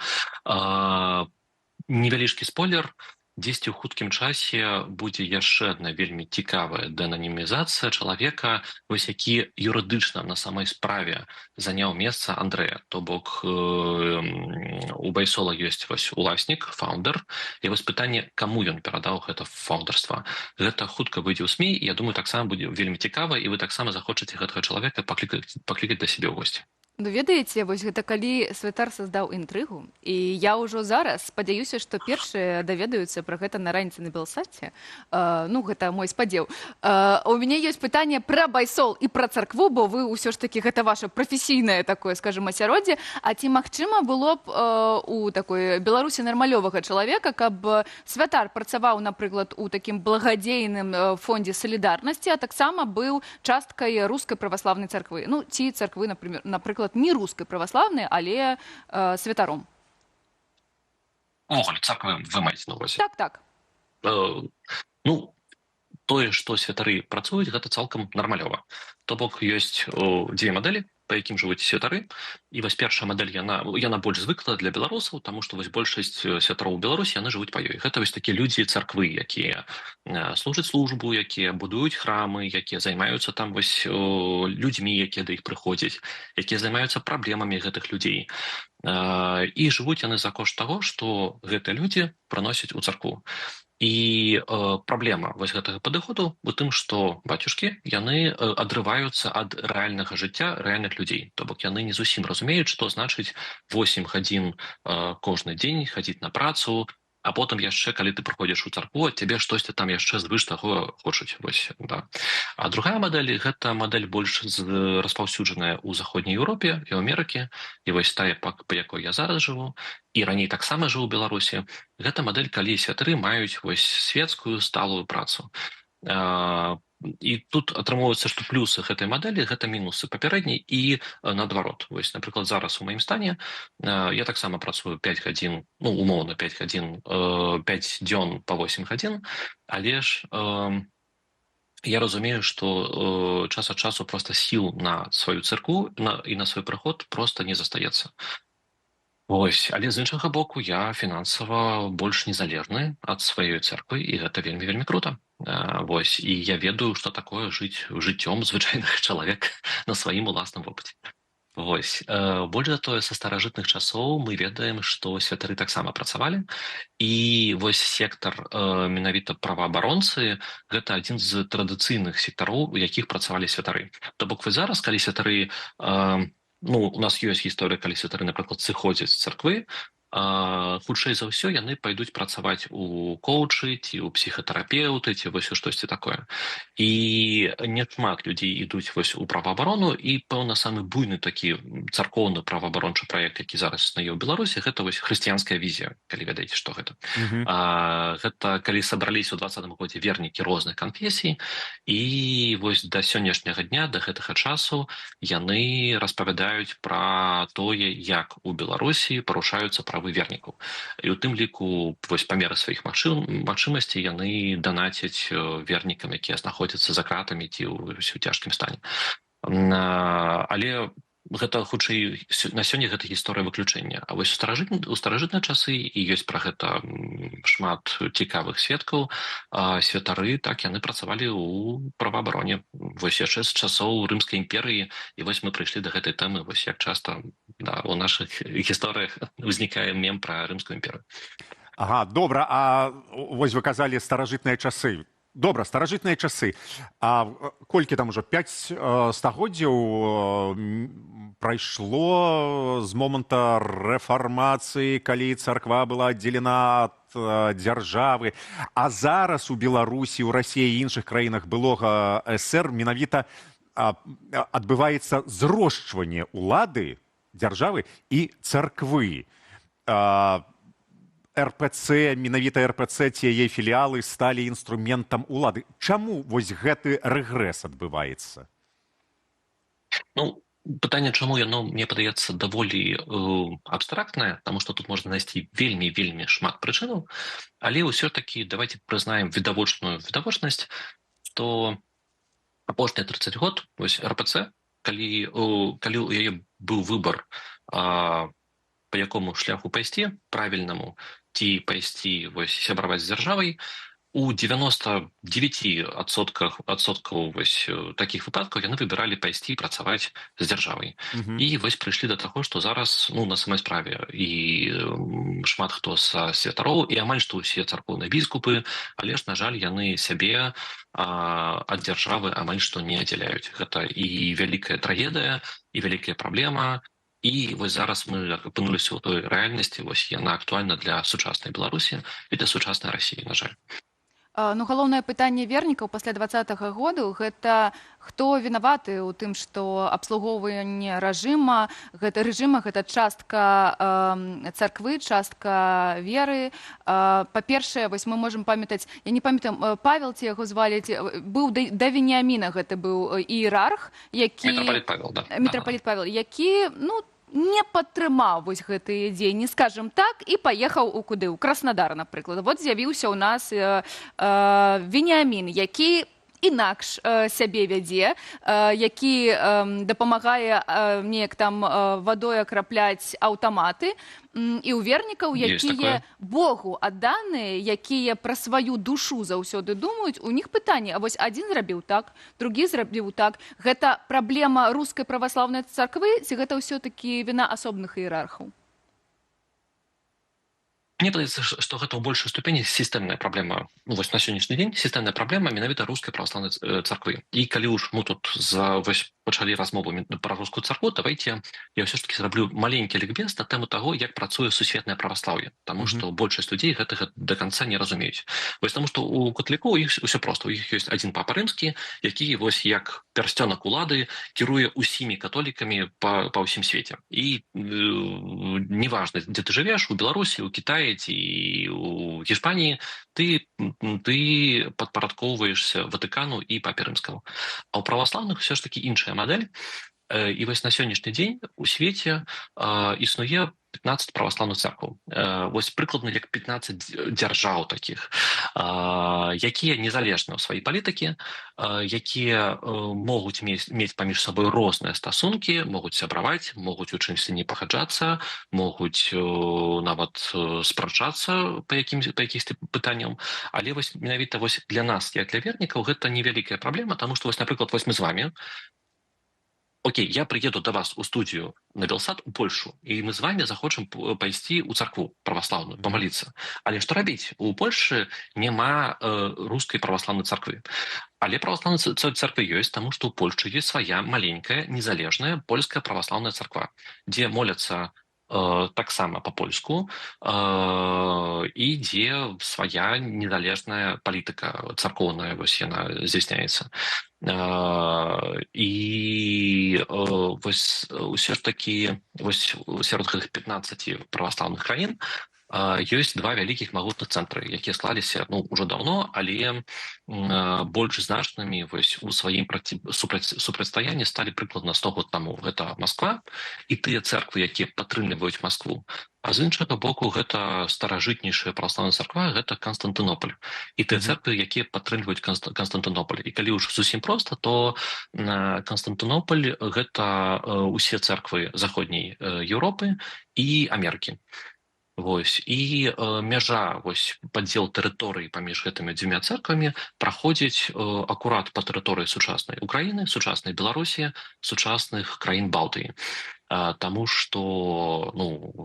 Невялічкі спойлер. Дзесьці ў хуткім часе будзе яшчэ адна вельмі цікавая дэнанімізацыя чалавека, вось які юрыдычна на самай справе заняў месца Андрэя. То бок у байсола ёсць вось уласнік, фаундер, і вось пытанне, каму ён перадаў гэта фаундерства. Гэта хутка выйдзе ў СМІ, і я думаю, таксама будзе вельмі цікава, і вы таксама захочаце гэтага чалавека паклікаць да сябе ў госці. Ну, ведаеце, вось гэта калі Святар создаў інтрыгу, і я ўжо зараз спадзяюся, што першыя даведаюцца пра гэта на раніцы на Белсаце. Гэта мой спадзеў. У мяне ёсць пытанне пра байсол і пра царкву, бо вы ўсё ж такі гэта ваша прафесійнае такое, скажем, асяроддзе. А ці магчыма было б у такой Беларусі нармалёвага чалавека, каб Святар працаваў, напрыклад, у такім благадзейным фондзе салідарнасці, а таксама быў часткай рускай праваслаўнай царквы. Ці царквы, напрыклад, не рускай праваслаўнай, але святаром. Увогуле, царквы вы маеце на ўвазе? Так. Тое, што святары працуюць, гэта цалкам нармалёва. То бок ёсць дзве мадэлі, па якім жывуць святары. І вось першая мадэль, яна больш звыкла для беларусаў, таму што вось большасць святароў у Беларусі, яны жывуць па ёй. Гэта вось такія людзі царквы, якія служаць службу, якія будуюць храмы, якія займаюцца там вось людзьмі, якія да іх прыходзяць, якія займаюцца праблемамі гэтых людзей. І жывуць яны за кошт таго, што гэтыя людзі прыносяць у царкву. І праблема вось гэтага падыходу у тым, што бацюшкі, яны адрываюцца ад рэальнага жыцця рэальных людзей. То бок яны не зусім разумеюць, што значыць 8 гадзін кожны дзень хадзіць на працу, а потым яшчэ, калі ты прыходзіш у царкву, ад цябе штосьці там яшчэ звыш таго хочуць. А другая мадэль, гэта мадэль больш распаўсюджаная ў заходняй Еўропе і ў Амерыкі, і вось тая, па якой я зараз жыву, і раней таксама жыў у Беларусі. Гэта мадэль, калі святары маюць вось светскую сталую працу. І тут атрымоўваецца, што плюсы гэтай мадэлі, гэта мінусы папярэдняй і наадварот. Вось, напрыклад, зараз у маім стане я таксама працую 5 гадзін, умоўна 5 гадзін, 5 дзён па 8 гадзін, але ж я разумею, што час ад часу проста сіл на сваю царкву і на свой прыход проста не застаецца. Вось, але з іншага боку, я фінансава больш незалежны ад сваёй царквы, і гэта вельмі крута. Вось, і я ведаю, што такое жыць жыццём звычайных чалавек на сваім уласным вопыце. Вось, больш за тое, са старажытных часоў мы ведаем, што святары таксама працавалі, і вось сектар менавіта праваабаронцы гэта адзін з традыцыйных сектароў, у якіх працавалі святары. То бок вы зараз, калі святары у нас ёсць гісторыя, калі святары, напрыклад, сыходзяць з царквы, хутчэй за ўсё яны пайдуць працаваць у коучы, ці ў псіхатэрапеўты, ці вось у штосьці такое. І няшмат людзей ідуць вось у праваабарону, і, пэўна, самы буйны такі царкоўны праваабарончы праект, які зараз існуе ў Беларусі, гэта вось хрысціянская візія, калі ведаеце, што гэта. Гэта калі сабраліся ў 20-м годзе вернікі розных канфесій, і вось да сённяшняга дня, да гэтага часу яны распавядаюць пра тое, як у Беларусі парушаюцца правы вернікаў. І ў тым ліку вось па меры сваіх магчымасцей яны данацяць вернікам, якія знаходзяцца за кратамі ці ў цяжкім стане. Але гэта хутчэй на сёння гэта гісторыя выключэння. А вось у старажытныя часы і ёсць пра гэта шмат цікавых сведкаў, святары, так, яны працавалі ў праваабароне. Вось яшчэ з часоў Рымскай імперыі, і вось мы прыйшлі да гэтай тэмы, вось як часта у нашых гісторыях узнікае мем пра Рымскую імперыю. Ага, добра, а вось вы казалі старажытныя часы. Добра, старажытныя часы. А колькі там ужо 5 стагоддзяў прайшло з моманта рэфармацыі, калі царква была аддзелена ад дзяржавы. А зараз у Беларусі, у Расіі і іншых краінах былога ССР менавіта адбываецца зрошчванне ўлады, дзяржавы і царквы. РПЦ, менавіта РПЦ, ці яе філіалы сталі інструментам улады. Чаму вось гэты рэгрэс адбываецца? Ну, пытанне, чаму яно, мне падаецца, даволі абстрактнае, таму што тут можна знайсці вельмі шмат прычынаў, але ўсё-такі давайте прызнаем відавочнасць, што апошнія 30 год, вось РПЦ, калі у яе быў выбар, па якому шляху пайсці, правільнаму, ці пайсці сябраваць з дзяржавай, у 99% вось такіх выпадкаў яны выбіралі пайсці працаваць з дзяржавай. І вось прыйшлі да таго, што зараз, на самай справе, і шмат хто са святароў, і амаль што ўсе царкоўныя біскупы, але ж, на жаль, яны сябе ад дзяржавы амаль што не аддзяляюць. Гэта і вялікая трагедыя, і вялікая праблема. І вось зараз мы апынуліся ў той рэальнасці, вось яна актуальна для сучаснай Беларусі і для сучаснай Расіі, на жаль. Галоўнае пытанне вернікаў пасля 20-го году гэта хто вінаваты ў тым, што абслугоўванне рэжыма гэта частка царквы, частка веры. Па-першае, вось мы можам памятаць, я не памятаю, Павел ці яго звалі, быў да Веніаміна, гэта быў іерарх, які... Мітрапаліт Павел, які, не падтрымаў вось гэтыя дзеянні, скажем так, і паехаў у Краснадар, напрыклад. Вот з'явіўся ў нас Веніамін, які інакш сябе вядзе, які дапамагае неяк там вадой акрапляць аўтаматы, і ў вернікаў, якія Богу адданыя, якія пра сваю душу заўсёды думаюць, у них пытанне, а вось адзін зрабіў так, другі зрабіў так. Гэта праблема рускай праваслаўнай царквы, ці гэта ўсё-такі віна асобных іерархаў? Мне падаецца, што гэта ў большай ступені сістэмная праблема, вось на сённяшні дзень сістэмная праблема менавіта рускай праваслаўнай царквы. І калі ўж мы тут пачалі размову пра рускую царкву, давайте я ўсё ж такі зраблю маленькі лікбез на тэму таго, як працуе сусветнае праваслаўе, таму што большасць людзей гэтага да канца не разумеюць. Вось таму што у каталікоў у іх усё проста, у іх ёсць адзін папа рымскі, які вось як пярсцёнак улады кіруе усімі католікамі па ўсім свеце. І неважна, дзе ты жывеш, у Беларусі, у Кітаі ці у Іспаніі, ты падпарадкоўваешся Ватыкану і папе рымскаму. А ў праваслаўных усё ж такі іншая мадэль. І вось на сённяшні дзень у свеце існуе 15 праваслаўных царкваў. Вось прыкладна як 15 дзяржаў такіх, якія незалежныя ў сваёй палітыкі, якія могуць мець паміж сабой розныя стасункі, могуць сябраваць, могуць у чымсьці не пагаджацца, могуць нават спрачацца па якіхсьці пытанням. Але вось менавіта вось для нас, як для вернікаў, гэта невялікая праблема, таму што вось, напрыклад, вось мы з вами, окей, я приеду до вас у студию на Белсад, у Польшу, и мы с вами захочем пойти у церкву православную, помолиться. Але что робить? У Польши нема русской православной церкви. Але православная церква есть, потому что у Польши есть своя маленькая, незалежная польская православная церква, где молятся таксама по-польску, і дзе свая незалежная палітыка царкоўная, вось яна здзяйсняецца. І вось усё ж такі вось сярод гэтых 15 праваслаўных краін ёсць два вялікіх магутных цэнтры, якія склаліся ўжо давно, але больш значнымі у сваім супрацьстаянні сталі прыкладна 100 год таму. Гэта Масква і тыя цэрквы, якія падтрымліваюць Маскву. А з іншага боку, гэта старажытнейшая праваслаўная царква, гэта Канстантынополь. І тыя цэрквы, якія падтрымліваюць Канстантынополь. І калі ўжо зусім проста, то Канстантынополь – гэта усе цэрквы заходняй Еўропы і Амерыкі. І мяжа, падзел тэрыторыі паміж гэтымі дзвюма цэрквамі праходзіць акурат па тэрыторыі сучаснай Украіны, сучаснай Беларусі, сучасных краін Балтыі. Таму што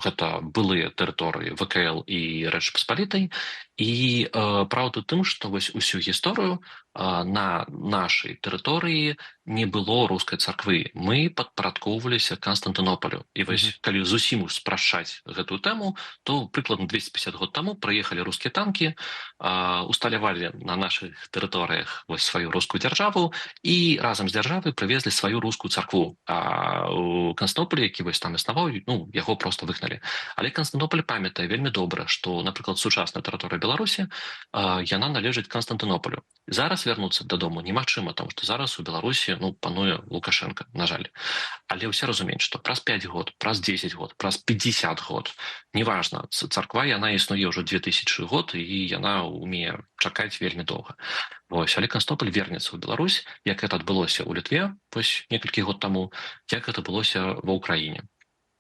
гэта былыя тэрыторыі ВКЛ і Рэчы Паспалітай. І праўда тым, што усю гісторыю на нашай тэрыторыі не было рускай царквы. Мы падпарадкоўваліся Канстантынополю. І калі зусім спрашчаць гэтую тэму, то прыкладна 250 год таму прыехалі рускія танкі, усталявалі на нашых тэрыторыях сваю рускую дзяржаву і разам з дзяржавай прывезлі сваю рускую царкву. А у Канстантынополі, які там існаваў, яго проста выгналі. Але Канстантынополь памятае вельмі добра, што, напрыклад, сучасная тэрыторыя Беларусі, яна належыць Канстантынополю. Зараз вярнуцца дадому немагчыма, таму што зараз у Беларусі пануе Лукашенко, на жаль. Але ўсе разумеюць, што праз 5 год, праз 10 год, праз 50 год, неважна, царква, яна існуе ўжо 2000 год, і яна умее чакаць вельмі доўга. Але Канстантынополь вернецца ў Беларусь, як гэта адбылося ў Літве некалькі год таму, як гэта адбылося ва ўкраіне.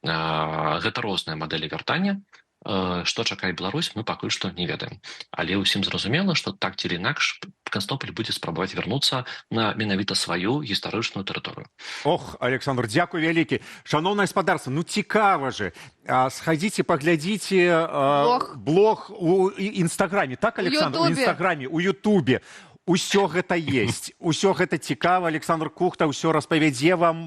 Гэта розныя мадэлі вяртання. Што чакае Беларусь, мы пакуль што не ведаем. Але ўсім зразумела, што так ці інакш Канстантынополь будзе спрабаваць вярнуцца на менавіта сваю гістарычную тэрыторыю. Ох, Александр, дзякуй вялікі. Шаноўнае гаспадарства, цікава же. Сходите, поглядите блог у Інстаграме. Так, Александр? У Інстаграме, у Ютубе. Усё гэта есть, усё гэта цікава. Александр Кухта ўсё распавядзе вам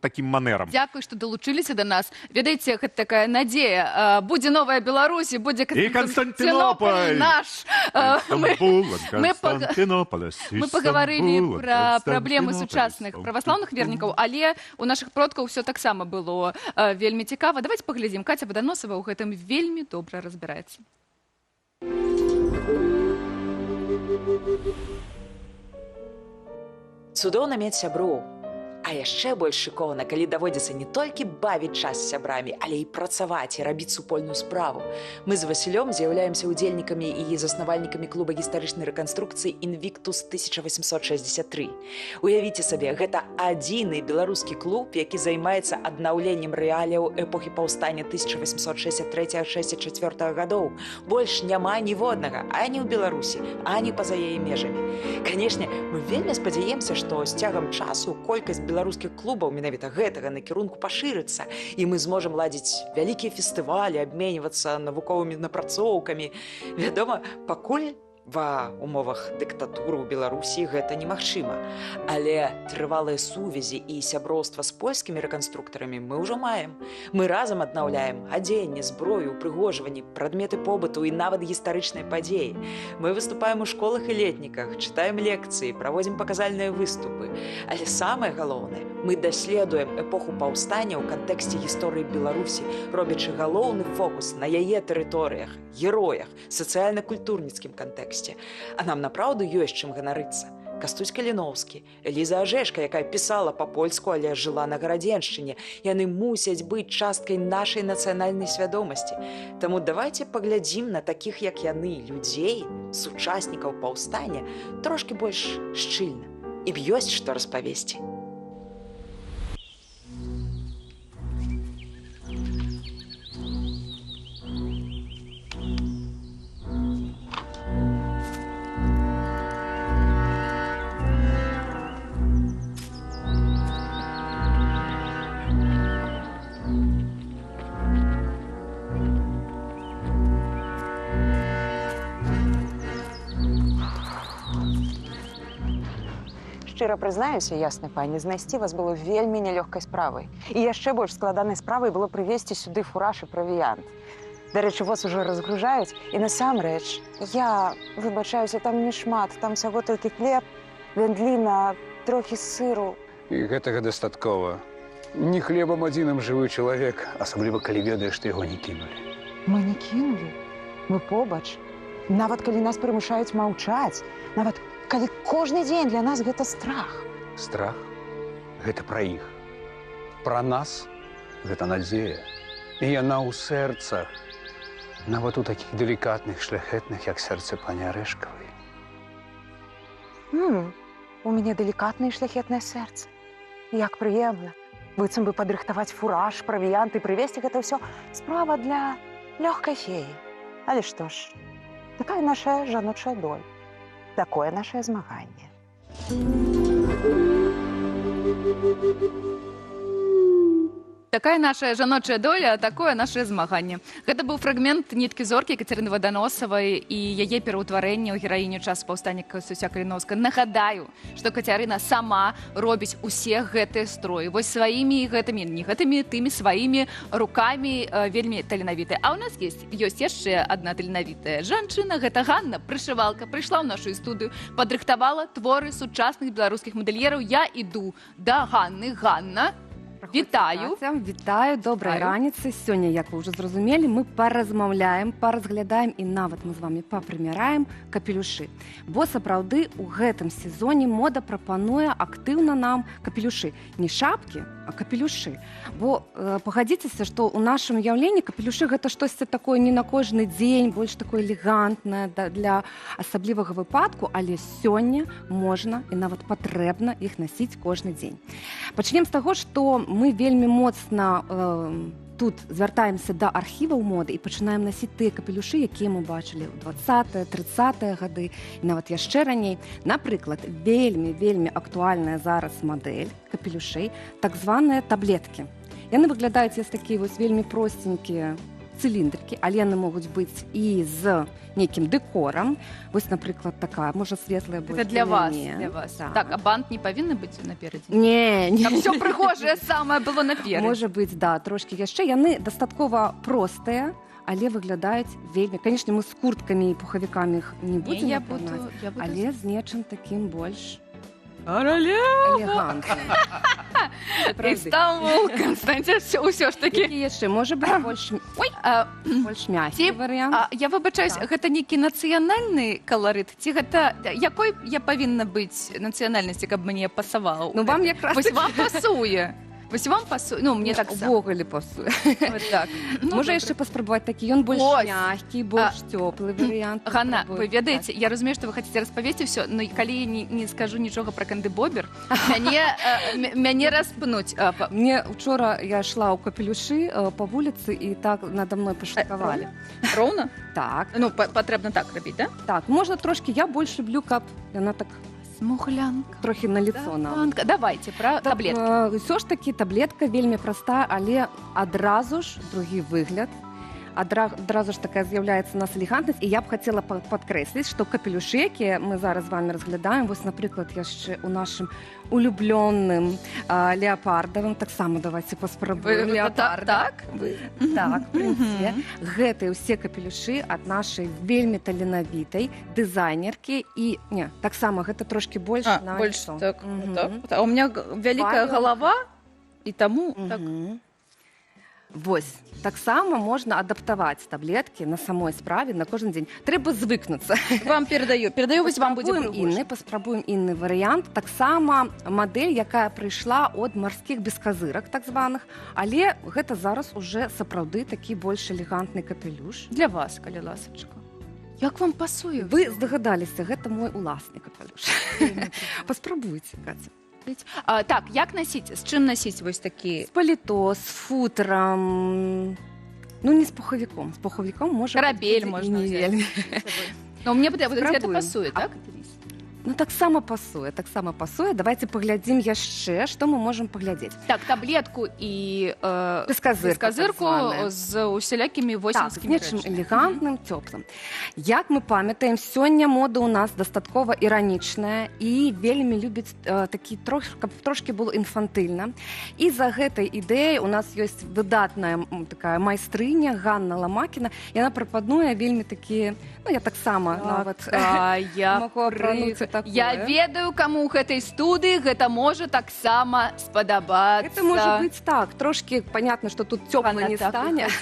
такім манерам. Дзякуй, што далучыліся да нас. Ведаеце, гэта такая надзея. Будзе новая Беларусь, будзе Константинополь наш. Мы паговорылі пра праблемы сучасных праваслаўных вернікаў, але у нашых продкаў ўсё таксама было вельмі цікава. Давайте паглядзім. Каця Ваданосава ў гэтым вельмі добра разбіраецца. Цудоўна мець сяброў, а яшчэ больш шыкоўна, калі даводзіцца не толькі бавіць час з сябрамі, але і працаваць і рабіць супольную справу. Мы з Васілём з'яўляемся удзельнікамі і заснавальнікамі клуба гістарычнай рэканструкцыі «Інвіктус 1863». Уявіце сабе, гэта адзіны беларускі клуб, які займаецца аднаўленнем рэаліяў эпохі паўстання 1863-64 гадоў. Больш няма ніводнага, ані ў Беларусі, ані па-за яе межамі. Канешне, мы вельмі спадзяемся, што з цягам часу колькасць беларускіх клубаў менавіта гэтага накірунку пашырыцца, і мы зможам ладзіць вялікія фестывалі, абменьвацца навуковымі напрацоўкамі. Вядома, пакуль ва умовах дыктатуры ў Беларусі гэта немагчыма. Але трывалыя сувязі і сяброўства з польскімі рэканструктарамі мы ўжо маем. Мы разам аднаўляем адзенне, зброю, упрыгожванні, прадметы побыту і нават гістарычныя падзеі. Мы выступаем у школах і летніках, чытаем лекцыі, праводзім паказальныя выступы. Але самае галоўнае, мы даследуем эпоху паўстання ў кантэксце гісторыі Беларусі, робячы галоўны фокус на яе тэрыторыях, героях, сацыяльна-культурніцкім кантэксце. А нам направду ёсць чым ганарыцца. Кастусь Каліноўскі, Эліза Ажэшка, якая пісала па-польску, але жыла на Гарадзеншчыне. Яны мусяць быць часткай нашай нацыянальнай свядомасці. Таму давайце паглядзім на такіх, як яны, людзей, сучаснікаў паўстання, трошкі больш шчыльна. Ім ёсць што распавесці. Шчыра прызнаюся, ясны пані, знайсці вас было вельмі нялёгкай справай. І яшчэ больш складанай справай было прывезці сюды фураж і правіянт. Дарэчы, вас ужо разгружаюць, і насамрэч, я выбачаюся, там не шмат, там усяго толькі хлеб, вяндліна, трохі сыру. І гэтага дастаткова. Не хлебам адзіным жывы чалавек, асабліва калі ведаеш, што яго не кінулі. Мы не кинулі, мы побач. Нават калі нас прымушаюць маўчаць, нават калі кожны дзень для нас гэта страх. Страх – гэта пра іх. Пра нас – гэта надзея. І яна ў сэрцах, нават у такіх делікатных, шляхетных, як сэрца пані Арэшкавай. У мяне делікатнае і шляхетнае сэрца. Як прыемна. Быццам бы падрыхтаваць фураж, правіянт і прывезці гэта ўсё справа для лёгкай феі. Але што ж, такая наша жаночая доля. Такое нашае змаганне. Такая наша жаночая доля, такое наше змаганне. Гэта быў фрагмент ніткі зоркі Кацярыны Ваданосавай і яе пераўтварэння ў гераіню часу паўстання Касцюся Каліноўскага. Нагадаю, што Кацярына сама робіць усе гэтыя строі. Вось сваімі гэтымі, не гэтымі, тымі сваімі рукамі вельмі таленавітая. А ў нас ёсць яшчэ адна таленавітая жанчына. Гэта Ганна, прышывалка, прыйшла ў нашу студыю, падрыхтавала творы сучасных беларускіх мадэльераў. Я іду да Ганны. Ганна, вітаю. Вітаю, добрай раніцы. Сёння, як вы ўжо зразумелі, мы паразмаўляем, паразглядаем і нават мы з вамі папрымяраем капелюшы. Бо сапраўды у гэтым сезоне мода прапануе актыўна нам капелюшы. Не шапкі, а капелюшы. Бо пагадзіцеся, што ў нашым уяўленні капелюшы гэта штосьці такое не на кожны дзень, больш такое элегантнае для асаблівага выпадку, але сёння можна і нават патрэбна іх насіць кожны дзень. Пачнем з таго, што мы вельмі моцна тут звяртаемся да архіваў моды і пачынаем насіць тыя капелюшы, якія мы бачылі ў 20-е, 30-е гады і нават яшчэ раней. Напрыклад, вельмі актуальная зараз мадэль капелюшэй, так званыя таблеткі. Яны выглядаюць як такія вось вельмі простенькія цыліндрыкі, але яны могуць быць і з нейкім дэкорам. Вось, напрыклад, такая, можа, светлая больш. Это для вас. Так, а бант не павінны быць наперадзе? Не. Там всё прыгожае самае было наперадзе. Можа быць, да, трошкі яшчэ. Яны дастаткова простыя, але выглядаюць вельмі. Канешне, мы з курткамі і пухавікамі іх не будзем выконаць, але з нечым такім больш элегантным. Істамбул, Константин, ўсё ж такі. Яшчэ, можа быць, больш мягкі варыянт. Я выбачаюсь, гэта нейкі нацыянальны каларыт? Ці гэта, якой я павінна быць нацыянальнасці, каб мне пасавала? Ну, вам якраз... Вось вам пасуе. Вось вам пасуе? Ну, мне так увогуле пасуе. Так. Можа яшчэ паспрабаваць такі, ён больш мягкі, больш цёплы варыянт. Ганна, вы ведаеце, я разумею, што вы хацеце распавесці ўсё, но калі я не скажу нічога пра Канды Бобер, мяне распнуць. Мне учора я шла ў капелюшы па вуліцы і так надо мной пашуткавалі. Роўна? Так. Ну, патрэбна так рабіць, да? Так, можна трошкі, я больш люблю, каб яна так смуглянка. Трохі на лицо нам. Давайте пра таблеткі. Усё ж такі таблетка вельмі простая, але адразу ж другі выгляд. Адразу ж такая з'яўляецца у нас элегантнасць. І я б хацела падкрэсліць, што капелюшы, якія мы зараз з вами разглядаем, вось, напрыклад, яшчэ у нашым улюблённым леапардавым, таксама давайте паспрабуем. Так? Так, прынце. Гэтыя ўсе капелюшы ад нашай вельмі таленавітай дызайнеркі і, не, таксама гэта трошкі больш на лицо. Так. А у меня вялікая галава, і таму так. Вось, таксама можна адаптаваць таблеткі на самой справе на кожны дзень. Трэба звыкнуцца. Вам перадаю, вось вам будзе прыгожа. Паспрабуем інны варыянт. Таксама мадэль, якая прыйшла ад марскіх бесказырак, так званых, але гэта зараз уже сапраўды такі больш элегантны капелюш. Для вас, калі ласачка. Як вам пасуе? Вы здагадаліся, гэта мой уласны капелюш. Паспрабуйце, Катя. Так, як насіць? З чым насіць вось такі? З паліто, з футрам, ну не з пухавіком. З пухавіком можа... Карабель можна взяць. Но мне гэта пасуе, так? Ну, таксама пасуе. Давайте паглядзім яшчэ, што мы можам паглядзець. Так, таблетку і бесказырку з усялякімі восеньскімі рэчамі. Так, з нечым элегантным, цёплым. Як мы памятаем, сёння мода у нас дастаткова іранічная і вельмі любіць такі, каб трошкі было інфантыльна. І за гэтай ідэяй у нас ёсць выдатная такая майстрыня Ганна Ламакіна. Яна прапануе вельмі такія, ну, я таксама нават могу апрануць такое. Я ведаю, каму ў гэтай студыі гэта можа таксама спадабацца. Это может быть так. Трошки понятно, что тут тепло не так станет.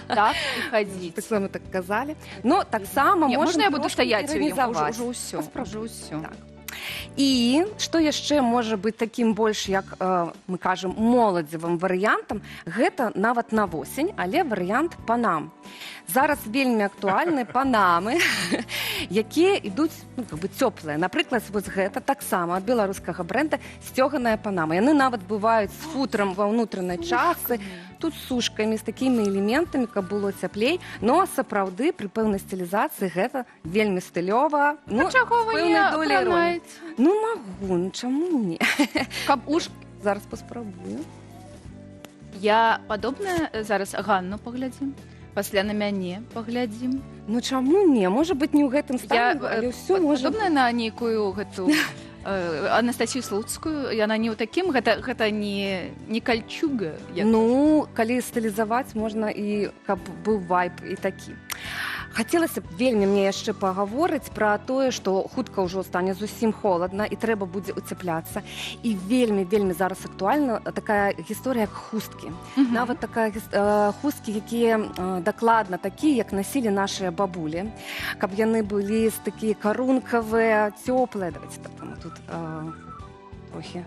Так і хадзіць. Так мы так казали. Но так само Не, можна можна я буду стаяць у ім? іранізаваць. Ужо ўсё. Так. І што яшчэ можа быць такім больш, як мы кажам, моладзевым варыянтам, гэта нават на восень, але варыянт панам. Зараз вельмі актуальны панамы, якія ідуць цёплыя. Напрыклад, вось гэта таксама ад беларускага брэнда сцёганая панама. Яны нават бываюць з футрам ва ўнутранай частцы, тут з сушкамі, з такімі элементамі, каб было цяплей, но сапраўды пры пэўнай стылізацыі гэта вельмі стылёва. Ну, чаго вы не апранаеце? Ну магу, ну чаму не? Каб уж зараз паспрабую. Я падобная зараз Ганну паглядзім. Пасля на мяне паглядзім. Ну чаму не? Можа быць не ў гэтым стане, але ўсё можа. Падобная на нейкую гэту Анастасію Слуцкую, яна не ў такім, гэта не кальчуга. Ну, калі стылізаваць, можна і каб быў вайб і такі. Хацелася б вельмі мне яшчэ пагаворыць пра тое, што хутка ўжо стане зусім холадна і трэба будзе уцепляцца. І вельмі зараз актуальна такая гісторыя, як хусткі. Нават такая хусткі, якія дакладна такія, як насілі нашыя бабулі. Каб яны былі такія карункавыя, цёплыя. Давайте так, тут трохі.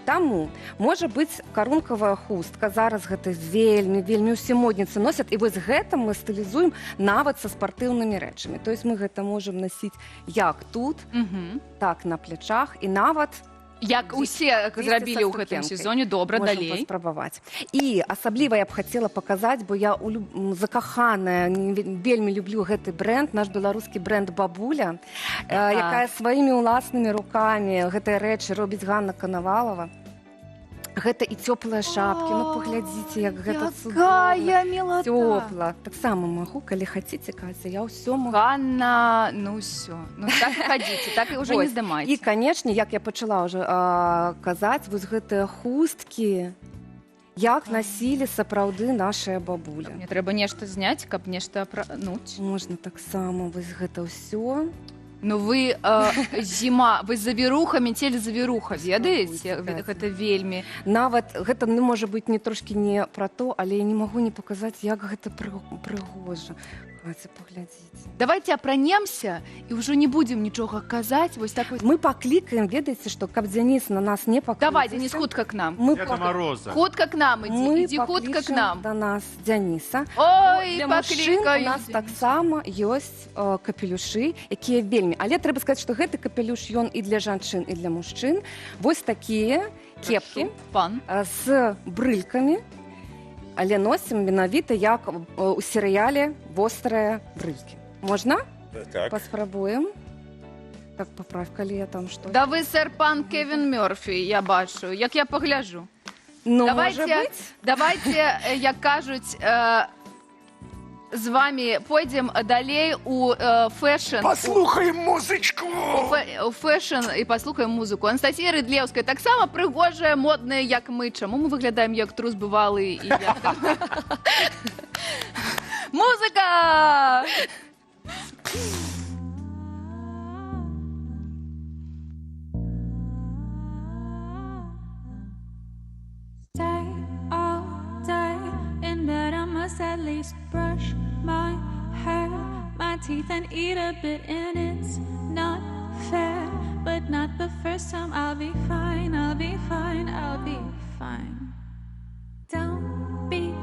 Таму можа быць карункавая хустка. Зараз гэта вельмі ўсе модніцы носяць. І вось гэта мы стылізуем нават са спартыўнымі рэчамі. То есть мы гэта можам насіць як тут, так на плячах і нават як усе зрабілі ў гэтым сезоне, добра, далей. Можам паспрабаваць. І асабліва я б хацела паказаць, бо я закаханая, вельмі люблю гэты брэнд, наш беларускі брэнд «Бабуля», якая сваімі ўласнымі рукамі гэтыя рэчы робіць Ганна Канавалова. Гэта і цёплыя шапкі, ну паглядзіце, як гэта Якая мілата! Цёпла. Таксама магу, калі хаціце, Каця, я ўсё магу. Ганна, ну ўсё. Ну так і хадзіце, так і ўжо не здымайце. І, канечне, як я пачала ўжо казаць, вось гэтыя хусткі, як насілі сапраўды нашыя бабулі. Мне трэба нешта зняць, каб нешта апрануць. Можна таксама вось гэта ўсё. Ну вы зіма, вы завірухамі, телезавіруха, ведаеце? Гэта вельмі. Нават гэта можа быць не трошкі не пра то, але я не магу не паказаць, як гэта прыгожа. Катя, паглядзіце. Давайте апранемся і ўжо не будзем нічога казаць. Вось так мы паклікаем, ведаеце, што каб Дзяніс на нас не паклікаўся. Давай, Дзяніс, хутка к нам. Деда Мороза. Хутка к нам ідзі, хутка к нам. Да нас Дзяніса. Ой, для мужчын у нас таксама ёсць капелюшы, якія вельмі. Але трэба сказаць, што гэты капелюш ён і для жанчын, і для мужчын. Вось такія кепкі з брылькамі. Але носім менавіта як у серыяле «Вострыя брылькі». Можна? Так. Паспрабуем. Так, паправь, калі я там што. Да вы, сэр, пан Кевін Мёрфі, я бачу, як я пагляжу. Ну, можа быць. Давайте, як кажуць, з вами пойдем далей у фэшн. Послухаем музычку! У фэшн і паслухаем музыку. Анастасія Рыдлеўская таксама прыгожая, модная, як мы. Чаму мы выглядаем як трус бывалы? Музыка! At least brush my hair, my teeth, and eat a bit, and it's not fair. But not the first time. I'll be fine, I'll be fine, I'll be fine. Don't be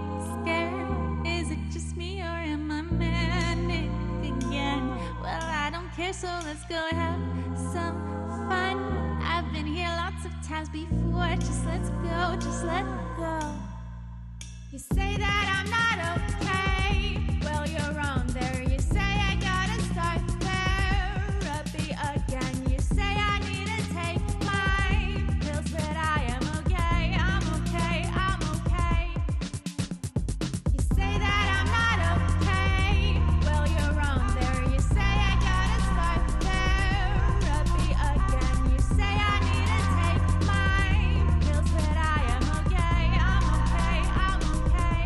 scared. Is it just me or am I manic again? Well, I don't care, so let's go have some fun. I've been here lots of times before. Just let's go, just let go. You say that I'm not okay. Well, you're wrong there. You say I gotta start therapy again. You say I need to take my pills, but I am okay. I'm okay. I'm okay. You say that I'm not okay. Well, you're wrong there. You say I gotta start therapy again. You say I need to take my pills, but I am okay. I'm okay. I'm okay.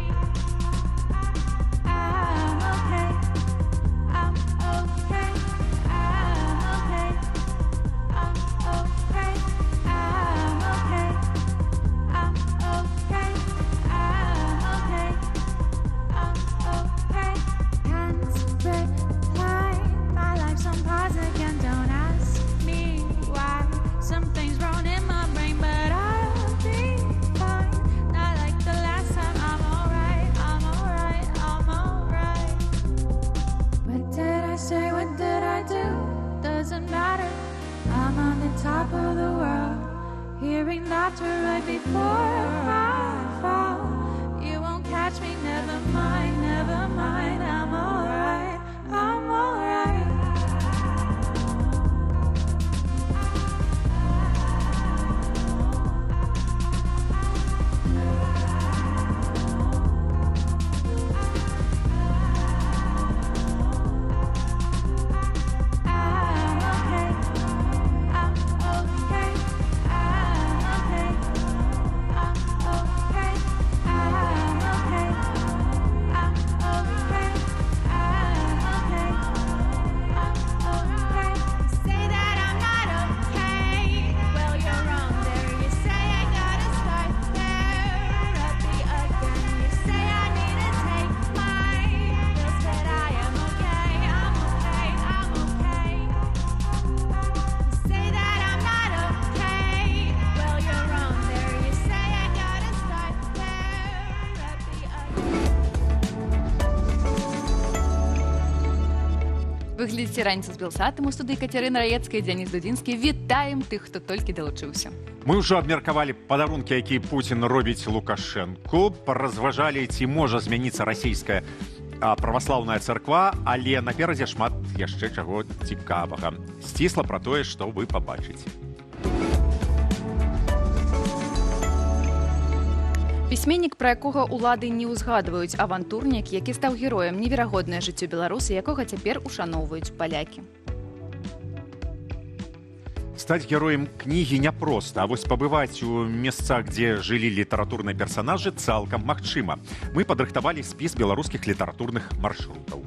Вы глядзіце раніцу з Белсатам, у студыі Кацярына Раецкая, Дзяніс Дудзінскі. Вітаем тых, хто толькі далучыўся. Мы ўжо абмеркавалі падарункі, якія Пуцін робіць Лукашэнку, паразважалі, ці можа змяніцца расійская праваслаўная царква, але наперадзе шмат яшчэ чаго цікавага. Сцісла пра тое, што вы пабачыце. Пісьменнік, пра якога ўлады не ўзгадваюць, авантурнік, які стаў героем неверагоднае жыццё беларуса, якога цяпер ушаноўваюць палякі. Стаць героем кнігі няпроста, а вось пабываць у месцах, дзе жылі літаратурныя персанажы, цалкам магчыма. Мы падрыхтавалі спіс беларускіх літаратурных маршрутаў.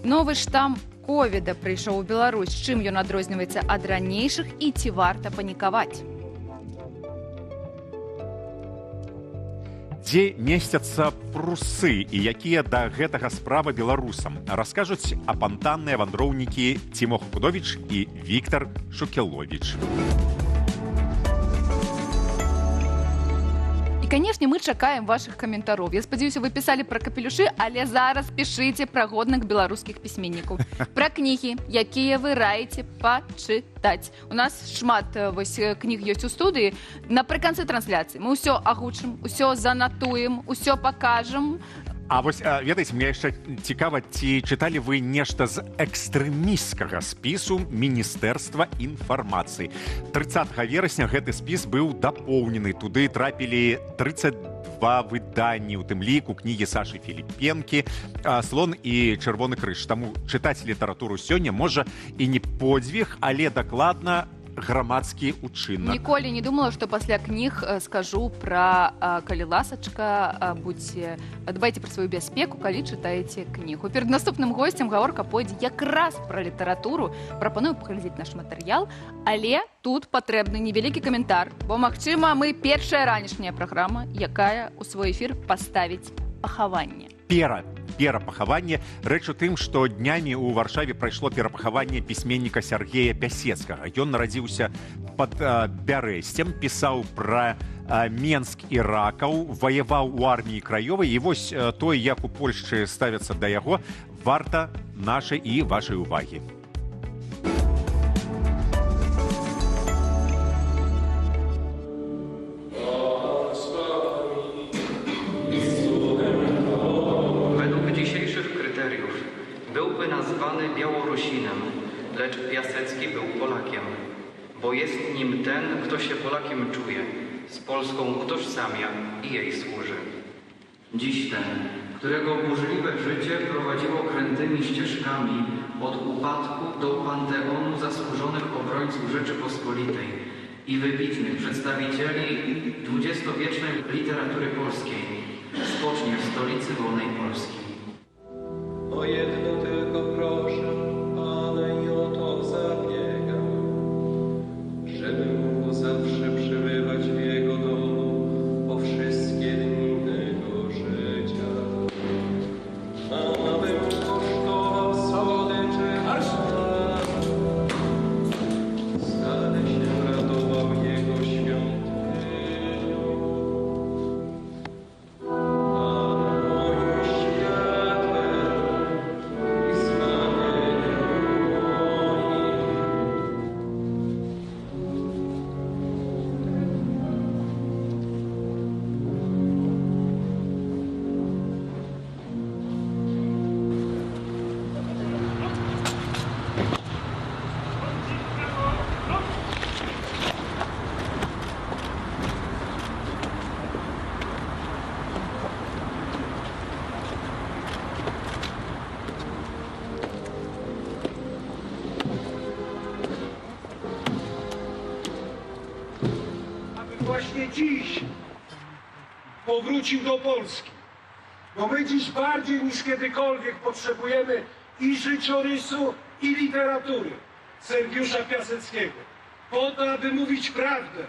Новы штам ковіда прыйшоў у Беларусь. Чым ён адрозніваецца ад ранейшых і ці варта панікаваць? Дзе месцяцца прусы і якія да гэтага справы беларусам, раскажуць апантанныя вандроўнікі Цімох Пудовіч і Віктар Шукеловіч. Канешне, мы чакаем вашых каментароў. Я спадзяюся, вы пісалі пра капелюшы, але зараз пішыце пра годных беларускіх пісьменнікаў. Пра кнігі, якія вы раіце пачытаць. У нас шмат кніг ёсць у студыі. Напрыканцы трансляцыі мы ўсё агучым, усё занатуем, усё пакажам. А вось, ведаеце, мне яшчэ цікава, ці чыталі вы нешта з экстрэмісцкага спісу Міністэрства інфармацыі. 30 верасня гэты спіс быў дапоўнены. Туды трапілі 32 выданні, у тым ліку кнігі Сашы Філіпенкі, «Слон» і «Чырвоны крыж». Таму чытаць літаратуру сёння можа і не подзвіг, але дакладна грамадскі учынак. Ніколі не думала, што пасля кніг скажу пра, калі ласачка, дбайце пра сваю бяспеку, калі чытаеце кнігу. Перад наступным госцем гаворка пойдзе якраз пра літаратуру. Прапаную паглядзець наш матэрыял, але тут патрэбны невялікі каментар, бо, магчыма, мы першая ранішняя праграма, якая ў свой эфір паставіць пахаванне. Перапахаванне. Рэч у тым, што днямі ў Варшаве прайшло перапахаванне пісьменніка Сергея Пясецкага. Ён нарадзіўся пад Бярэсцем, пісаў пра Менск і ракаў, ваяваў у арміі краёвай, і вось той, як у Польшчы ставяцца да яго, варта нашай і вашай увагі. Nazwany Białorusinem, lecz Piasecki był Polakiem, bo jest nim ten, kto się Polakiem czuje, z Polską utożsamia i jej służy. Dziś ten, którego burzliwe życie prowadziło krętymi ścieżkami od upadku do panteonu zasłużonych obrońców Rzeczypospolitej i wybitnych przedstawicieli XX-wiecznej literatury polskiej, spocznie w stolicy wolnej Polski. O jedno tylko proszę, Pana, i o to zabiegam, żeby mógł zawsze przebywać w Jego domu po wszystkie dni tego życia. Abym kosztował słodyczy, stale się radował Jego świątynią. Właśnie dziś powrócił do Polski, bo my dziś bardziej niż kiedykolwiek potrzebujemy i życiorysu, i literatury Sergiusza Piaseckiego, po to, aby mówić prawdę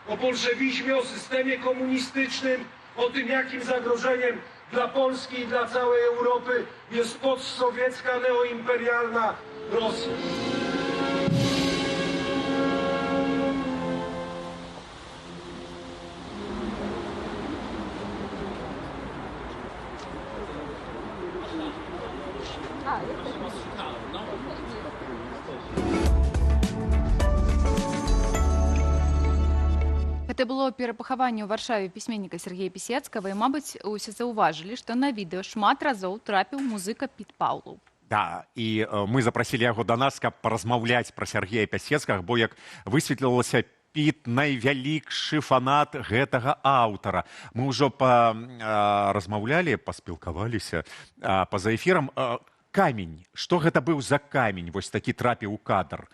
o bolszewizmie, o systemie komunistycznym, o tym, jakim zagrożeniem dla Polski i dla całej Europy jest postsowiecka, neoimperialna Rosja. Гэта было перапахаванне ў Варшаве пісьменніка Сергея Пісецкага, і, мабыць, усе заўважылі, што на відэо шмат разоў трапіў музыка Піт Паўлаў. Да, і мы запрасілі яго да нас, каб паразмаўляць пра Сергея Пісецкага, бо, як высветлілася, Піт найвялікшы фанат гэтага аўтара. Мы ўжо размаўлялі, паспілкаваліся па-за эфірам. Камень. Што гэта быў за камень? Вось такі трапіў у кадр.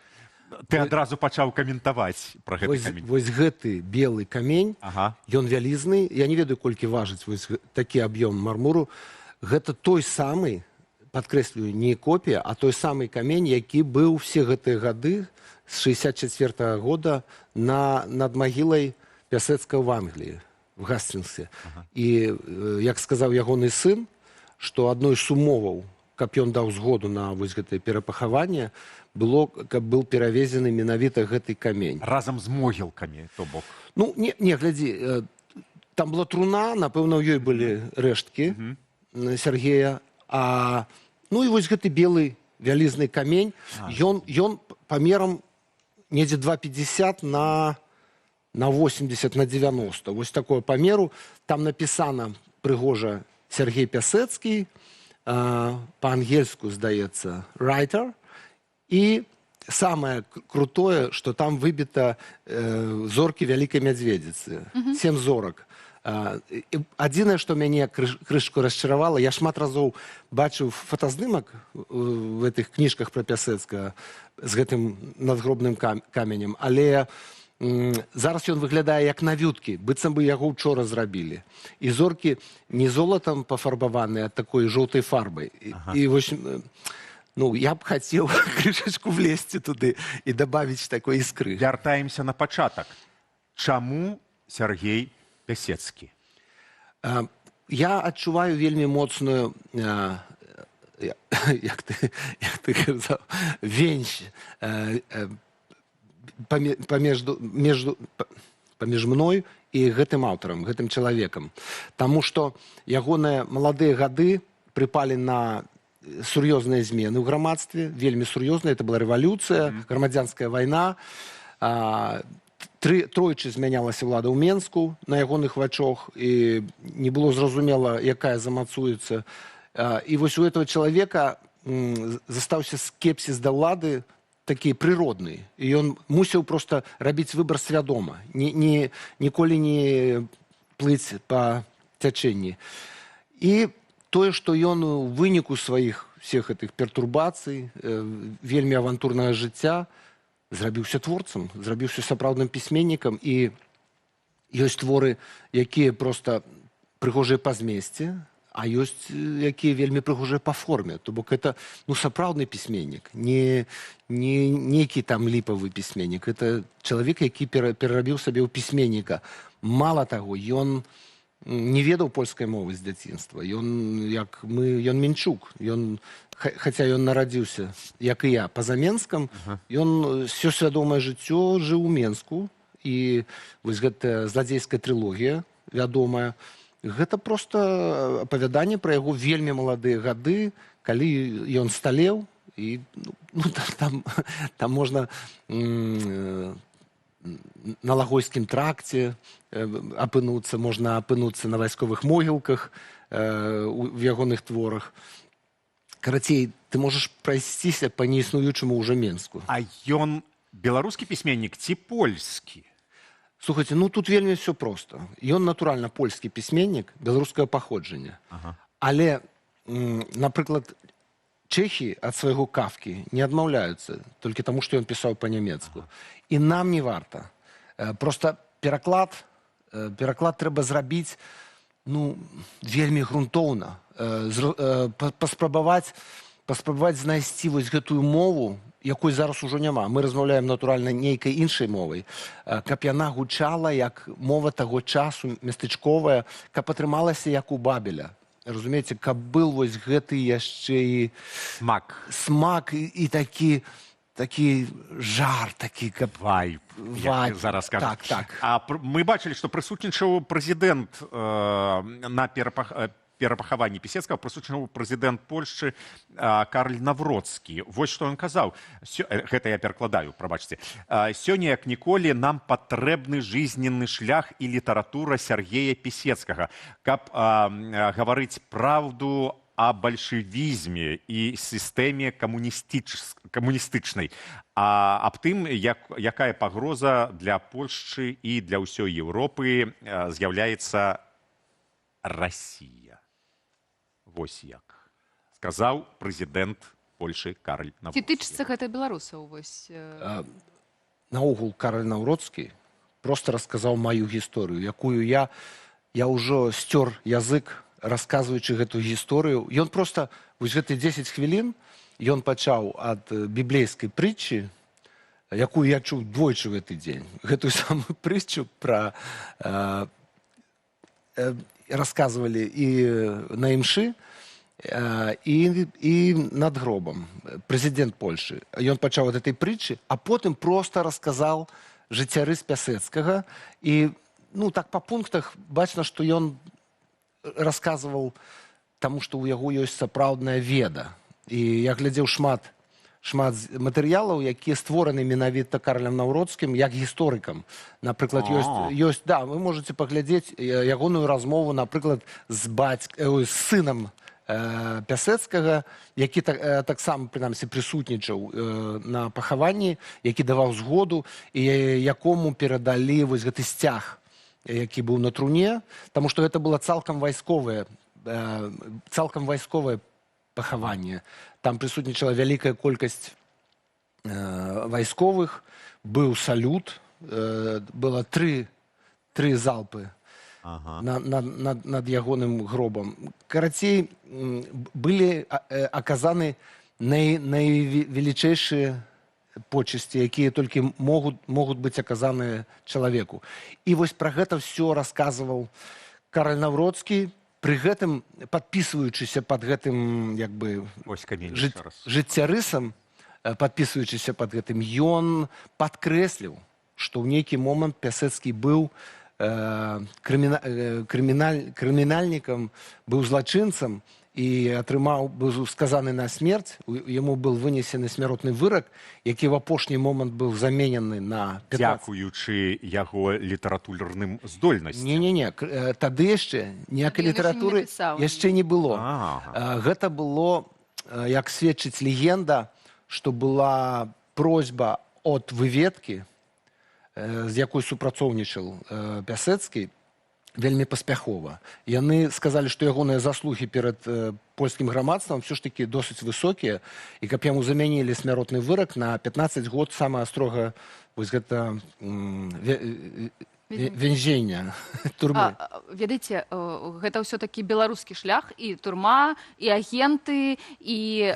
Ты адразу пачаў каментаваць пра гэты камень. Вось гэты белы камень, ён вялізны. Я не ведаю, колькі важыць такі аб'ём мармуру. Гэта той самы, падкрэслюю, не копія, а той самы камень, які быў все гэтыя гады з 64-го года над магілай Пясэцкага в Англіі, в Гастингсе. І, як сказаў ягоны сын, што адной з умоваў, каб ён даў згоду на вось гэтае перапахаванне, было, каб быў перавезены менавіта гэты камень. Разам з могілкамі, то бок. Ну, не, глядзі, там была труна, напэўна, ў ёй былі рэшткі Сергея, ну і вось гэты белы вялізны камень, ён памерам недзе 2,50 на 80, на 90. Вось такое памеру. Там напісана прыгожа Сергей Пясэцкі, па-ангельску, здаецца, writer. І самае крутое, што там выбіта зоркі вялікай мядзведзіцы. 7 зорак. Адзінае, што мяне крышку расчаравала, я шмат разоў бачыў фотаздымак в гэтых кніжках пра Пясэцкага з гэтым надгробным каменем, але зараз ён выглядае як навюткі, быццам бы яго ўчора зрабілі. І зоркі не золатам пафарбаваныя, а такой жоўтай фарбай. І вось, ну, я б хацеў крышачку влезці туды і дабавіць такой іскры. Вяртаемся на пачатак. Чаму Сергей Пясецкі? Я адчуваю вельмі моцную, як ты казаў, венч паміж мной і гэтым аўтарам, гэтым чалавекам. Таму што ягоныя маладыя гады прыпалі на сур'ёзныя змены ў грамадстве, вельмі сур'ёзныя. Это была рэвалюцыя, грамадзянская вайна. Тройчы змянялася ўлада ў Менску на ягоных вачах, і не было зразумела, якая замацуецца. І вось у этого чалавека застаўся скепсіс да ўлады, такі прыродны. І ён мусіў проста рабіць выбар свядома, ніколі не плыць па цячэнні. І тое, што ён у выніку сваіх всех гэтых пертурбацый, вельмі авантурнага жыцця, зрабіўся творцам, зрабіўся сапраўдным пісьменнікам, і ёсць творы, якія проста прыгожыя па змесце, а ёсць якія вельмі прыгожыя па форме. То бок это, ну, сапраўдны пісьменнік, не нейкі там ліпавы пісьменнік. Это чалавек, які перарабіў сабе ў пісьменніка. Мала таго, ён не ведаў польскай мовы з дзяцінства. Ён мінчук. Хаця ён нарадзіўся, як і я, па-за Менскам, ён ўсё свядомае жыццё жыў у Менску, і вось гэтая зладзейская трылогія вядомая, гэта проста апавяданне пра яго вельмі маладыя гады, калі ён сталеў, і там можна на Лагойскім тракце апынуцца, можна апынуцца на вайсковых могілках в ягоных творах. Карацей, ты можаш прайсціся па неіснуючаму ўжо Менску. А ён беларускі пісьменнік ці польскі? Слухайце, ну тут вельмі все проста. Ён, натуральна, польскі пісьменнік беларускага паходжання. Але, напрыклад, чэхі ад свайго Кафкі не адмаўляюцца толькі таму, што ён пісаў па-нямецку. І нам не варта. Проста пераклад трэба зрабіць, ну, вельмі грунтоўна. Паспрабаваць знайсці вось гэтую мову, якой зараз ужо няма. Мы размаўляем, натуральна, нейкай іншай мовай. Каб яна гучала як мова таго часу, местачковая, каб атрымалася як у Бабеля. Разумееце, каб был вось гэты яшчэ і смак і такі жар, такі, каб вайб, як зараз кажуць. А мы бачылі, што прысутнічаў прэзідэнт на перапахаванні Пісецкага прысутнічаў прэзідэнт Польшчы Карл Навроцкі. Вось што ён казаў. Гэта я перакладаю, прабачце. Сёння, як ніколі, нам патрэбны жизненны шлях і літаратура Сергея Пісецкага, каб гаварыць праўду о большевизме и системе коммунистичной, а об тым, якая пагроза для Польшчы и для ўсёй Европы з'яўляецца Россия. Вось як сказаў прэзідэнт Польши Карл Навроцкі. Ці тычыцца гэта беларусаў? Наогул Карл Навроцкі просто расказаў маю гісторыю, якую я ўжо сцёр язык, расказваючы гэтую гісторыю. Ён просто, вось гэты 10 хвілін, ён пачаў ад біблейскай прытчы, якую я чуў двойчы в гэты дзень. Гэтую самую прытчу пра расказвалі і на імшы, і над гробам. Прэзідэнт Польшчы. Ён пачаў ад гэтай прытчы, а потым просто расказаў жыццярыс Пясэцкага. І, ну, так па пунктах бачна, што ён расказваў, таму што ў яго ёсць сапраўдная веда. І я глядзеў шмат матэрыялаў, якія створаны менавіта Карлем Навроцкім як гісторыкам. Напрыклад, ёсць, да, вы можаце паглядзець ягоную размову, напрыклад, з сынам Пясэцкага, які таксама, прынамсі, прысутнічаў на пахаванні, які даваў згоду, і якому перадалі вось гэты сцяг, які быў на труне, таму што гэта было цалкам вайсковае пахаванне. Там прысутнічала вялікая колькасць вайсковых, быў салют, было тры залпы над ягоным гробам. Карацей, былі аказаны найвелічэйшыя почесці, якія толькі могуць быць аказаныя чалавеку. І вось пра гэта ўсё расказваў Карл Навроцкі, пры гэтым падпісваючыся пад гэтым жыццярысам, падпісваючыся пад гэтым, ён падкрэсліў, што ў нейкі момант Пясэцкі быў крымінальнікам, быў злачынцам, і быў сказаны на смерць, яму быў вынесены смяротны вырак, які в апошні момант быў заменены на 15... Дзякуючы яго літаратурным здольнасцям. Не, тады яшчэ ніякай літаратуры яшчэ не было. Гэта было, як сведчыць легенда, што была просьба ад выведкі, з якой супрацоўнічаў Пясэцкі, вельмі паспяхова. Яны сказалі, што ягоныя заслугі перад польскім грамадствам все ж таки досыць высокія, і каб яму замянілі смяротны вырак на 15 год самая строга вось гэта вензення турмы. Ведаеце, гэта ўсё-такі беларускі шлях, і турма, і агенты, і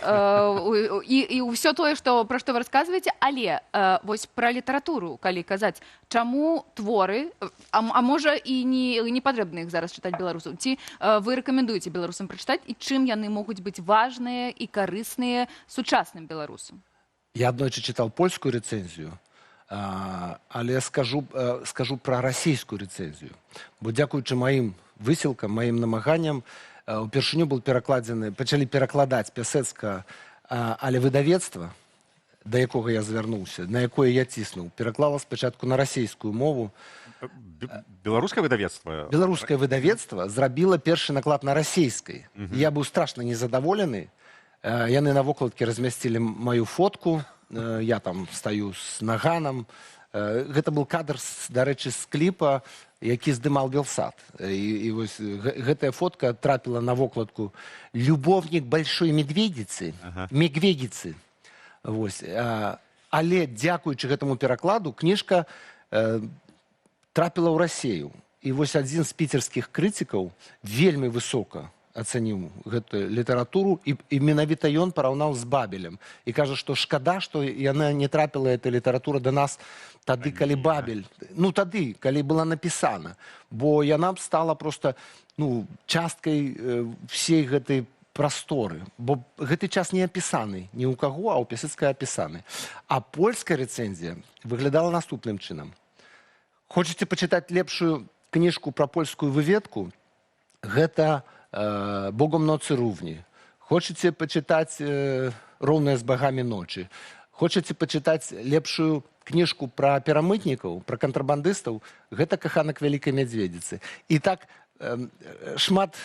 ўсё тое, пра што вы расказваеце, але вось пра літаратуру, калі казаць, чаму творы, а можа і не патрэбна іх зараз чытаць беларусам, ці вы рэкамендуеце беларусам прачытаць, і чым яны могуць быць важныя і карысныя сучасным беларусам? Я аднойчы чытаў польскую рэцэнзію, але скажу пра расійскую рэцэнзію. Бо дзякуючы маім высілкам, маім намаганням, упершыню пачалі перакладаць Пясэцкага, але выдавецтва, да якога я звярнуўся, на якое я ціснуў, пераклала спачатку на расійскую мову. Беларускае выдавецтва? Беларускае выдавецтва зрабіла першы наклад на расійскай. Я быў страшна незадаволены. Яны на вокладкі размясцілі маю фотку, я там стаю з наганам. Гэта был кадр, дарэчы, з кліпа, які здымаў Белсат. І вось гэтая фотка трапіла на вокладку «Любовнік большой медведицы». Але дзякуючы гэтаму перакладу кніжка трапіла ў Расію. І вось адзін з піцерскіх крытыкаў вельмі высока ацаніў гэтую літаратуру, і менавіта ён параўнаў з Бабелем. І кажа, што шкада, што яна не трапіла, эта літаратура, да нас тады, калі Бабель, тады, калі была напісана. Бо яна б стала проста часткай всей гэтай прасторы. Бо гэты час не апісаны ні ў каго, а ў Пясэцкага апісаны. А польская рэцэнзія выглядала наступным чынам. Хочаце пачытаць лепшую кніжку пра польскую выведку? Гэта «Богом ноцы równi». Хочаце пачытаць «Роўныя з багамі ночы». Хочаце пачытаць лепшую кніжку пра перамытнікаў, пра кантрабандыстаў, гэта «Каханак вялікай мядзведзіцы». І так шмат,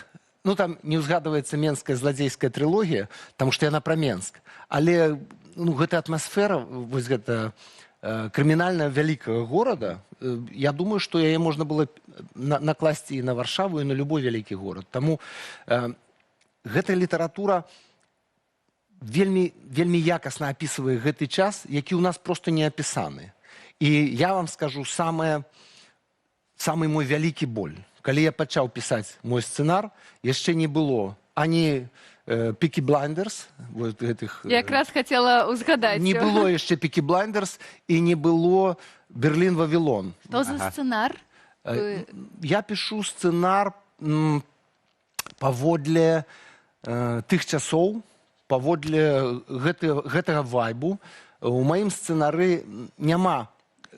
ну там не ўзгадваецца менская зладзейская трылогія, таму што яна пра Менск. Але гэта атмасфера, вось гэта крымінальная вялікага горада, я думаю, што яе можна было накласці і на Варшаву, і на любой вялікі горад. Таму гэтая літаратура вельмі якасна апісвае гэты час, які ў нас проста не апісаны. І я вам скажу самы мой вялікі боль. Калі я пачаў пісаць мой сцэнар, яшчэ не было ані Peaky Blinders. Я якраз хацела ўзгадаць. Не было яшчэ Peaky Blinders і не было Берлін Вавілон. Што за сцэнар? Я пішу сцэнар паводле тых часоў, паводле гэтага вайбу. У маім сцэнары няма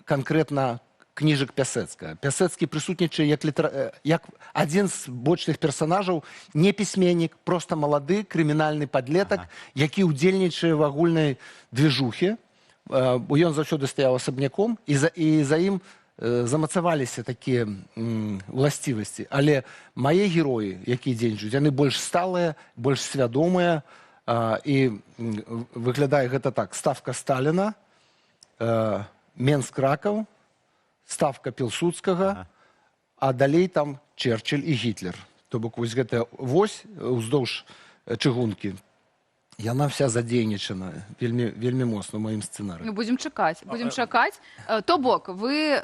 канкрэтна кніжак Пясэцкага. Пясэцкі прысутнічае як адзін з бочных персанажаў, не пісьменнік, проста малады крымінальны падлетак, які ўдзельнічае в агульнай движухе. Ён заўсёды стаяў асабняком, і за ім замацаваліся такія уласцівасці. Але мае героі, якія дзейнічаюць, яны больш сталыя, больш свядомыя, і выглядае гэта так: ставка Сталіна, Менск-Ракаў, ставка Пілсудскага, а далей там Черчилль і Гітлер. То бок вось гэтая вось уздоўж чыгункі, яна вся задзейнічана вельмі моцна ў маім сцэнары. Будзем чакаць. То бок, вы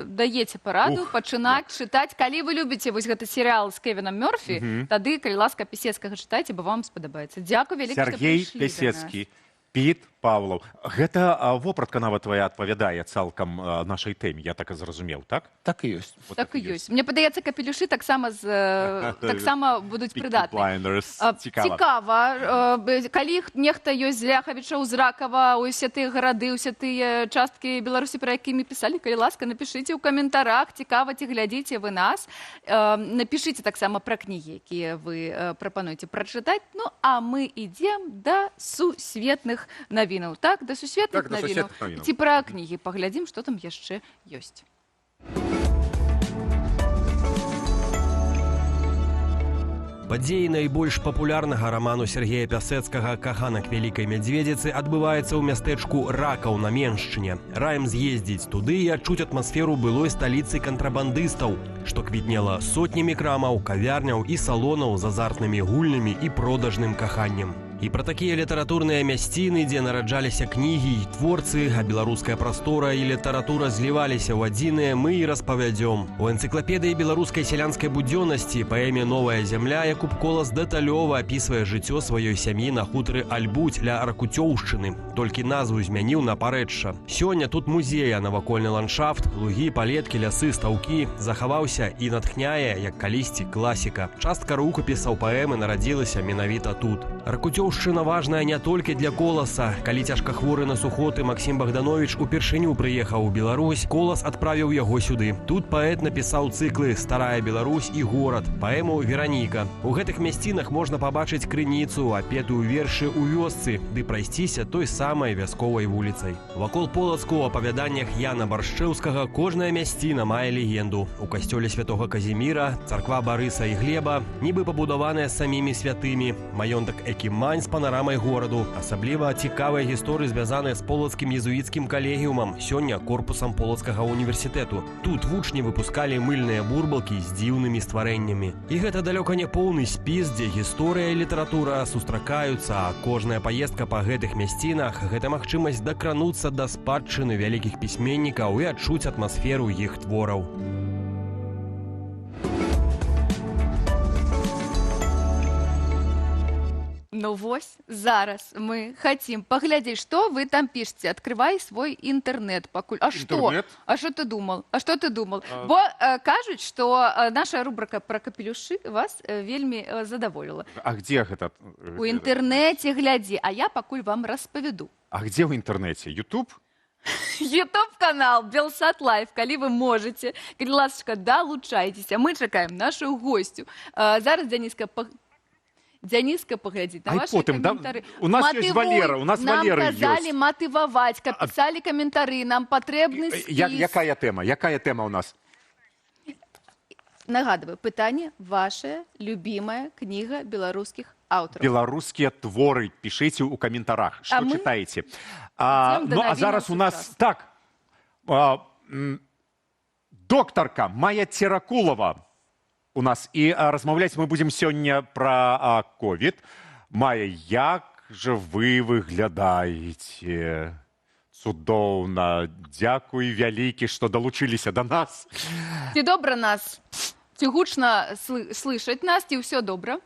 даеце параду пачынаць чытаць. Калі вы любіце вось гэты серыял з Кевінам Мёрфі, тады, калі ласка, Пісецкага чытайце, бо вам спадабаецца. Дзякуй вялікі, што прыйшлі да нас. Сергей Пісецкі, Піт Павлаў. Гэта вопратка нават твая адпавядае цалкам нашай тэме, я так і зразумеў, так? Так і ёсць. Так і ёсць. Мне падаецца, капелюшы таксама будуць прыдатныя. Цікава. Калі нехта ёсць з Ляхавічаў, з Ракава, усе тыя гарады, усе тыя часткі Беларусі, пра якія мы пісалі, калі ласка, напішыце ў каментарах, цікава, ці глядзіце вы нас. Напішыце таксама пра кнігі, якія вы прапануеце прачытаць. Ну, а мы ідзем да сусветных навінаў. Так, да сусветных навінаў. Ці пра кнігі паглядзім, што там яшчэ ёсць. Падзеі найбольш папулярнага раману Сергея Пясэцкага «Каханак вялікай мядзведзіцы» адбываецца ў мястэчку Ракаў на Меншчыне. Раім з'ездзіць туды і адчуць атмасферу былой сталіцы кантрабандыстаў, што квітнела сотнямі крамаў, кавярняў і салонаў з азартнымі гульнямі і продажным каханнем. І пра такія літаратурныя мясціны, дзе нараджаліся кнігі і творцы, а беларуская прастора і літаратура зліваліся ў адзіныя, мы і распавядзём. У энцыклапедыі беларускай сялянскай будзённасці паэме «Новая зямля» Якуб Колас дэталёва апісвае жыццё сваёй сям'і на хутары Альбуць ля Ракуцёўшчыны, толькі назву змяніў на Парэчча. Сёння тут музей, а навакольны ландшафт, лугі, палеткі, лясы, стаўкі захаваўся і натхняе, як калісьці, класіка. Частка рукапісаў паэмы нарадзілася менавіта тут. Ракуцёўшчына важная не толькі для Коласа. Калі цяжкахворы на сухоты Максім Богданович упершыню прыехаў у Беларусь, Колас адправіў яго сюды. Тут паэт напісаў цыклы «Старая Беларусь» і «Горад», паэму «Вераніка». У гэтых мясцінах можна пабачыць крыніцу, апетую вершы ў вёсцы, ды прайсціся той самай вясковай вуліцай. Вакол Полацку ў апавяданнях Яна Баршчэўскага кожная мясціна мае легенду. У касцёле святога Казіміра, царква Барыса і Глеба, нібы пабудаваная самімі святымі, маёнтак Экімань з панарамай гораду. Асабліва цікавыя гісторыі звязаныя з полацкім езуіцкім калегіумам, сёння корпусам Полацкага універсітэту. Тут вучні выпускалі мыльныя бурбалкі з дзіўнымі стварэннямі. І гэта далёка не поўны спіс, дзе гісторыя і літаратура сустракаюцца, а кожная паездка па гэтых мясцінах – гэта магчымасць дакрануцца да спадчыны вялікіх пісьменнікаў і адчуць атмасферу іх твораў. Ну вось, зараз мы хотим паглядзець, што вы там пішце. Открывай свой інтэрнэт пакуль. А што? А што ты думал? Бо кажуць, што наша рубрика пра капелюшы вас вельмі задаволіла. А где гэта? У інтэрнэце глядзі, а я пакуль вам распавяду. А где ў інтэрнэце? YouTube? YouTube-канал Белсат Лайв, калі вы можете, калі ласочка, долучайтеся. Мы чакаем нашу гостю. Зараз Дзяніска паглядзіць на Ай, ваши потым, да? каментары. У нас ёсць Валера, у нас Валера Нам казалі ёсць. матываваць, каб пісалі каментары, нам патрэбны спіс. Якая тэма? Якая тэма у нас? Нагадываю, пытанне ваша любимая кніга беларускіх аўтараў. Беларускія творы пішыце ў каментарах. Што мы чытаеце? ідзём да Ну, а навінаў зараз у нас... сучасных. Так. Доктарка Майя Церакулова у нас. І размаўляць мы будзем сёння пра ковід. Майя, як жа вы выглядаеце? Цудоўна. Дзякуй вялікі, што далучыліся да нас. Ці добра нас? Ці гучна слышаць нас? Ці ўсё добра?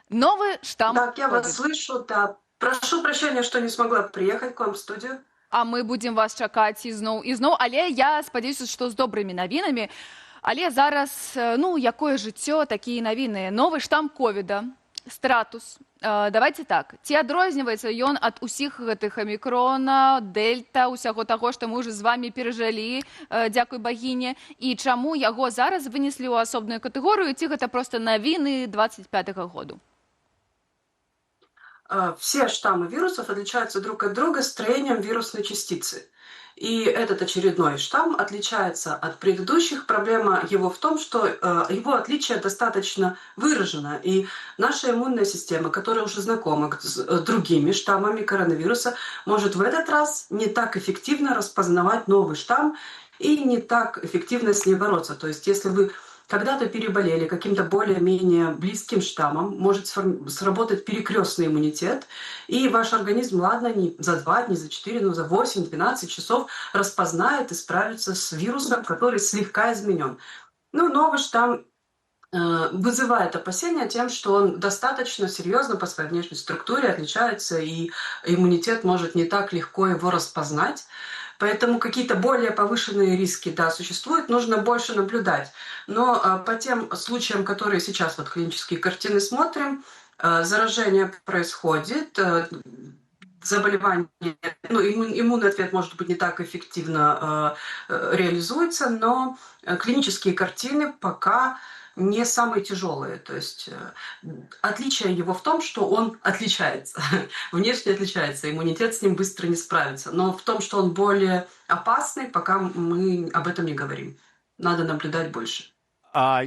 Новый штамм. Так, я вас слышу, да. Прошу прощения, что не смогла приехать к вам в студию. А мы будем вас чакаць ізноў, але я спадзяюся, што з добрымі навінамі. Але зараз, ну, якое жыццё, такія навіны. Новы штамм ковіда, стратус. Давайте так, ці адрозніваецца ён ад усіх гэтых амікрона, дельта, усяго таго, што мы ўжо з вами перажылі, дзякуй багіне, і чаму яго зараз вынеслі ў асобную катэгорыю, ці гэта проста навіны 25-го году? Все штаммы вирусов отличаются друг от друга строением вирусной частицы. И этот очередной штамм отличается от предыдущих. Проблема его в том, что его отличие достаточно выражено. И наша иммунная система, которая уже знакома с другими штаммами коронавируса, может в этот раз не так эффективно распознавать новый штамм и не так эффективно с ней бороться. То есть если вы когда-то переболели каким-то более-менее близким штаммом, может сработать перекрестный иммунитет, и ваш организм, ладно, не за 2 дня, за 4, но за 8-12 часов распознает и справится с вирусом, который слегка изменен. Ну, новый штамм вызывает опасения тем, что он достаточно серьезно по своей внешней структуре отличается, и иммунитет может не так легко его распознать. Поэтому какие-то более повышенные риски, да, существуют, нужно больше наблюдать. Но по тем случаям, которые сейчас вот клинические картины смотрим, заражение происходит, заболевание, ну, иммунный ответ, может быть, не так эффективно реализуется, но клинические картины пока не самые тяжелые. То есть отличие его в том, что он отличается, внешне отличается, иммунитет с ним быстро не справится. Но в том, что он более опасный, пока мы об этом не говорим. Надо наблюдать больше. А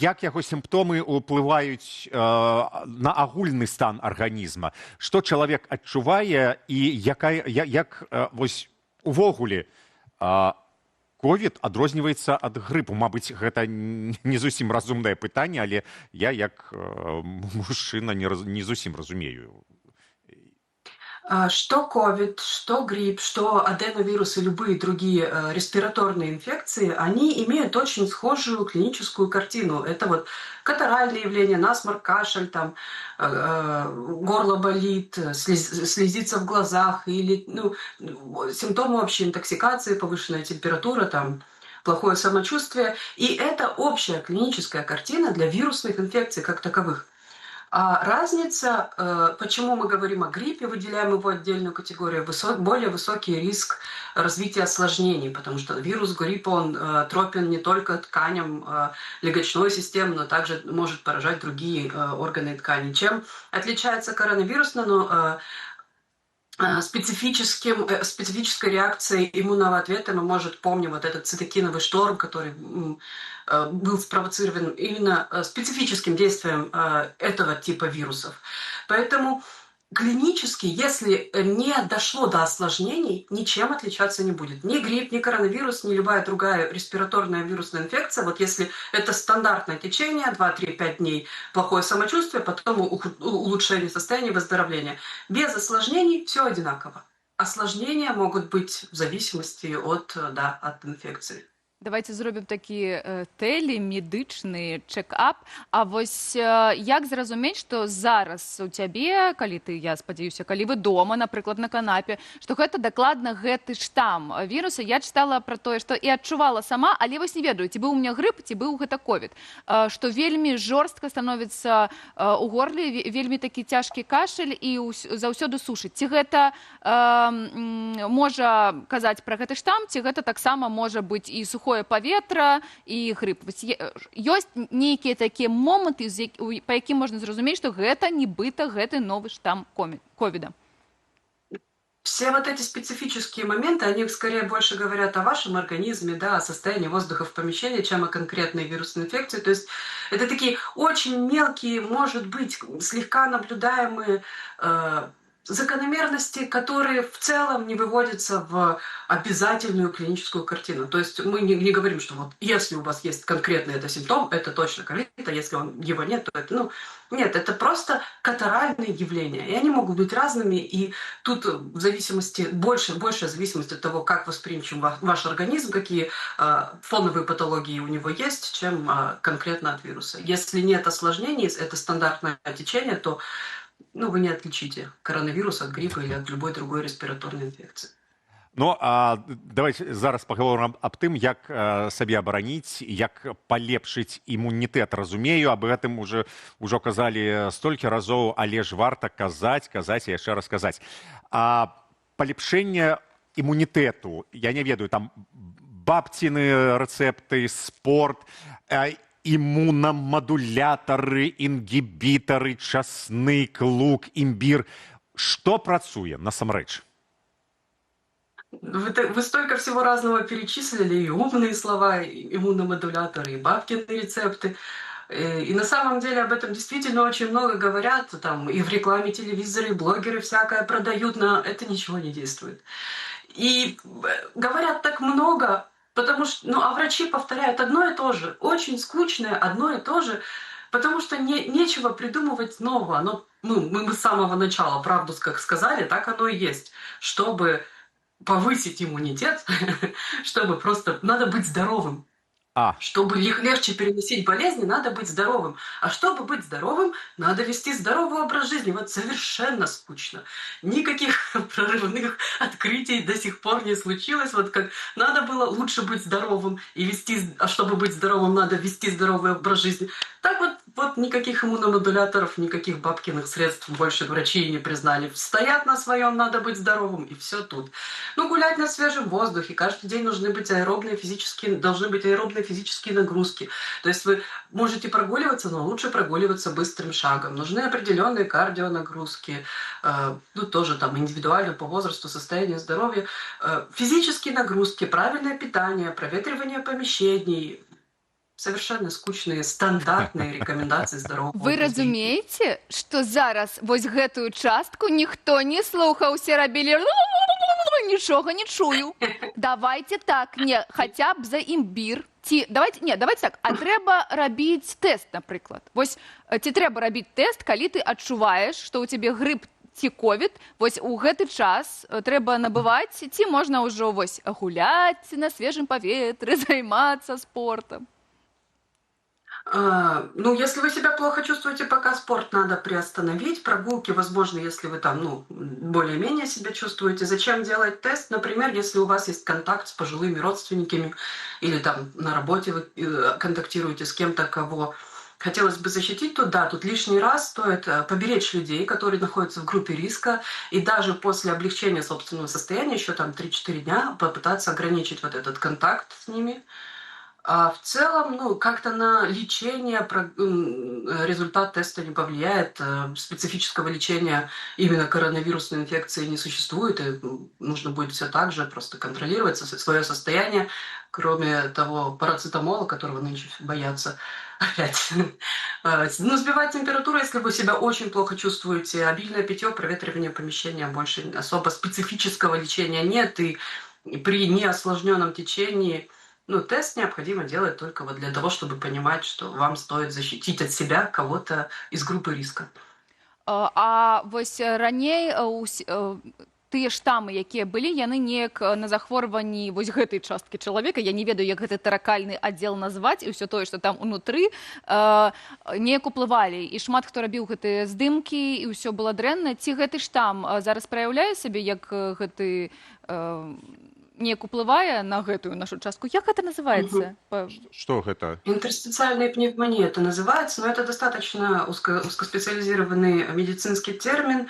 як яго сімптомы ўплываюць на агульны стан арганізма? Што чалавек адчувае і як вось увогуле ковід адрозніваецца ад грыпу? Мабыць, гэта не зусім разумнае пытанне, але я як мужчына не зусім разумею. Что ковид, что грипп, что аденовирус и любые другие респираторные инфекции, они имеют очень схожую клиническую картину. Это вот катаральные явления, насморк, кашель, там, горло болит, слезится в глазах, или симптомы общей интоксикации, повышенная температура, там, плохое самочувствие. И это общая клиническая картина для вирусных инфекций как таковых. А разница, почему мы говорим о гриппе, выделяем его отдельную категорию, более высокий риск развития осложнений, потому что вирус гриппа, он тропен не только тканям легочной системы, но также может поражать другие органы и ткани. Чем отличается коронавирус, специфической реакцией иммунного ответа мы, может, помним вот этот цитокиновый шторм, который был спровоцирован именно специфическим действием этого типа вирусов. Поэтому клинически, если не дошло до осложнений, ничем отличаться не будет. Ни грипп, ни коронавирус, ни любая другая респираторная вирусная инфекция. Вот если это стандартное течение, 2-3-5 дней плохое самочувствие, потом улучшение состояния, выздоровление. Без осложнений все одинаково. Осложнения могут быть в зависимости от инфекции. Давайте зробім такі телемедычны чэк-ап. А вось як зразумець, што зараз у цябе, калі ты, я спадзяюся, калі вы дома, напрыклад, на канапе, што гэта дакладна гэты штам віруса? Я чытала пра тое, што і адчувала сама, але вось не ведаю, ці быў у меня грып, ці быў гэта ковід. Што вельмі жорстка становіцца у горле, вельмі такі цяжкі кашель і заўсёды сушыць. Ці гэта можа казаць пра гэты штам, ці гэта таксама можа быць і сухое паветра, і грып. Ёсць нейкія такія моманты, па якім можна зразумець, што гэта нібыта гэты новы штам ковіда? Все вот эти специфические моменты, они скорее больше говорят о вашем организме, да, о состоянии воздуха в помещении, чем о конкретной вирусной инфекции. То есть это такие очень мелкие, может быть, слегка наблюдаемые закономерности, которые в целом не выводятся в обязательную клиническую картину. То есть мы не говорим, что вот если у вас есть конкретный это симптом, это точно ковид, а если его нет, то это, нет, это просто катаральные явления. И они могут быть разными, и тут в зависимости, большая зависимость от того, как восприимчив ваш организм, какие фоновые патологии у него есть, чем конкретно от вируса. Если нет осложнений, это стандартное течение, то вы не отличите коронавирус от гриппа или от любой другой респираторной инфекции. Давайте зараз паговорым аб тым, як сабе абараніць, як палепшыць імунітэт. Разумею, аб гэтым ужо казалі столькі разоў, але ж варта казаць і яшчэ раз казаць. Палепшэнне імунітэту, я не ведаю, там бабціны рэцэпты, спорт, імунамадулятары, інгібітары, часнык, лук, імбір. Што працуе насамрэч? Вы столько всего разного перечислили, и умные слова, и иммуномодуляторы, и бабкины рецепты. И на самом деле об этом действительно очень много говорят, там и в рекламе телевизора, и блогеры всякое продают, но это ничего не действует. И говорят так много, потому что, а врачи повторяют одно и то же, очень скучное одно и то же, потому что нечего придумывать нового. Мы с самого начала правду как сказали, так оно и есть. Чтобы повысить иммунитет, чтобы просто надо быть здоровым. Чтобы легче переносить болезни, надо быть здоровым. А чтобы быть здоровым, надо вести здоровый образ жизни. Вот совершенно скучно. Никаких прорывных открытий до сих пор не случилось. Вот как надо было лучше быть здоровым и а чтобы быть здоровым, надо вести здоровый образ жизни. Так вот никаких иммуномодуляторов, никаких бабкиных средств больше врачи не признали. Стоят на своем, надо быть здоровым, и все тут. Гулять на свежем воздухе. Каждый день должны быть аэробные физические нагрузки. То есть вы можете прогуливаться, но лучше прогуливаться быстрым шагом. Нужны определенные кардионагрузки, тоже там индивидуально по возрасту, состоянию здоровья. Физические нагрузки, правильное питание, проветривание помещений. Совершенно скучные, стандартные рекомендации здорового. Вы разумеете, что зараз вось гэтую частку ніхто не слухаў, усе рабілі нічога не чую. Давайте так, хотя б за імбір. Давайте так, а трэба рабіць тэст, напрыклад. Вось ці трэба рабіць тэст, калі ты адчуваеш, што ў цябе грып ці ковід, вось у гэты час трэба набываць, ці можна ўжо вось гуляць на свежым паветры, займацца спортом? Если вы себя плохо чувствуете, пока спорт надо приостановить. Прогулки, возможно, если вы там, более-менее себя чувствуете. Зачем делать тест? Например, если у вас есть контакт с пожилыми родственниками или там на работе вы контактируете с кем-то, кого хотелось бы защитить, то да, тут лишний раз стоит поберечь людей, которые находятся в группе риска, и даже после облегчения собственного состояния, еще там 3-4 дня, попытаться ограничить вот этот контакт с ними. А в целом, как-то на лечение результат теста не повлияет. Специфического лечения именно коронавирусной инфекции не существует. И нужно будет все так же просто контролировать свое состояние, кроме того парацетамола, которого нынче боятся опять. Сбивать температуру, если вы себя очень плохо чувствуете. Обильное питье, проветривание помещения, больше особо специфического лечения нет. И при неосложненном течении тест необходимо делать только для того, чтобы понимать, что вам стоит защитить от себя кого-то из группы риска. А вось раней тыя штамы, якія былі, яны неяк на захворванні вось гэтай часткі чалавека, я не ведаю, як гэты таракальны аддзел назваць, і ўсё тое, што там унутры, неяк уплывалі. І шмат хто рабіў гэтыя здымкі, і ўсё было дрэнна. Ці гэты штам зараз праяўляе сабе, як гэты неяк уплывае на гэтую нашу частку? Як это называется? Что это? Интерстициальная пневмония это называется, но это достаточно узкоспециализированный медицинский термин.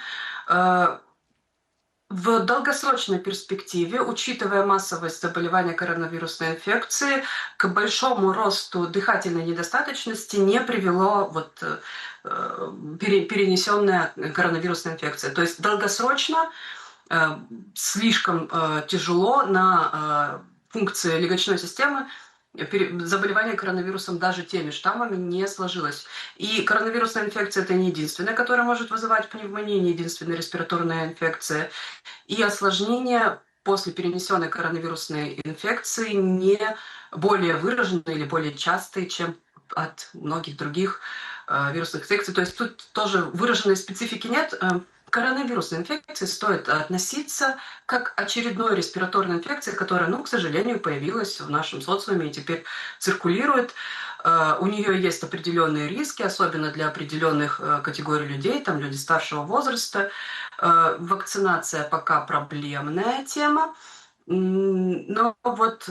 В долгосрочной перспективе, учитывая массовость заболевания коронавирусной инфекции, к большому росту дыхательной недостаточности не привело перенесенная коронавирусная инфекция. То есть долгосрочно слишком тяжело на функции легочной системы заболевание коронавирусом даже теми штаммами не сложилось. И коронавирусная инфекция – это не единственная, которая может вызывать пневмонию, не единственная респираторная инфекция. И осложнения после перенесенной коронавирусной инфекции не более выраженные или более частые, чем от многих других вирусных инфекций. То есть тут тоже выраженной специфики нет. К коронавирусной инфекции стоит относиться как очередной респираторной инфекции, которая, к сожалению, появилась в нашем социуме и теперь циркулирует. У нее есть определенные риски, особенно для определенных категорий людей, там люди старшего возраста. Вакцинация пока проблемная тема, но вот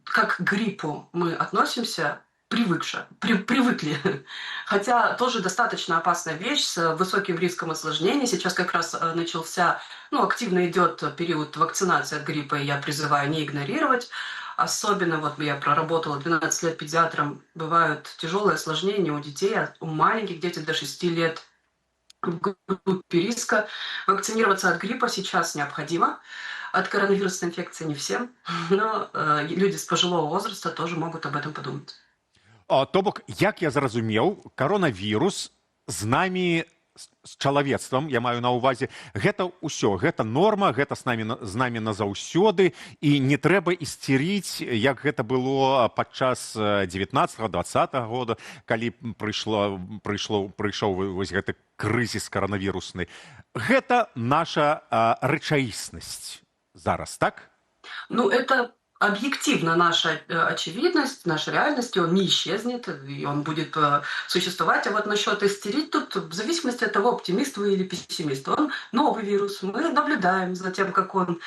как к гриппу мы относимся привыкли. Хотя тоже достаточно опасная вещь с высоким риском осложнений. Сейчас как раз начался, активно идет период вакцинации от гриппа, и я призываю не игнорировать. Особенно, я проработала 12 лет педиатром, бывают тяжелые осложнения у детей, у маленьких детей до 6 лет в группе риска. Вакцинироваться от гриппа сейчас необходимо. От коронавирусной инфекции не всем, но люди с пожилого возраста тоже могут об этом подумать. То бок, як я зразумеў, коронавірус з намі, з чалавецтвам, я маю на ўвазе, гэта ўсё, гэта норма, гэта з намі назаўсёды, і не трэба ісцеріць, як гэта было падчас 19-20 года, калі прыйшоў вось гэты крызіс коронавірусны. Гэта наша рэчаіснасць зараз, так? Это объективно наша очевидность, наша реальность, и он не исчезнет, и он будет существовать. А вот насчет истерить, тут в зависимости от того, оптимист вы или пессимист. Он новый вирус, мы наблюдаем за тем, как он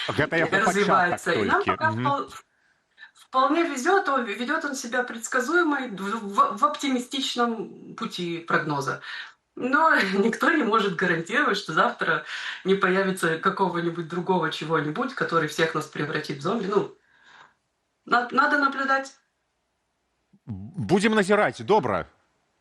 развивается. И нам пока вполне везет, ведет он себя предсказуемо в оптимистичном пути прогноза. Но никто не может гарантировать, что завтра не появится какого-нибудь другого чего-нибудь, который всех нас превратит в зомби. Надо наблюдать. Будем назирать, добра.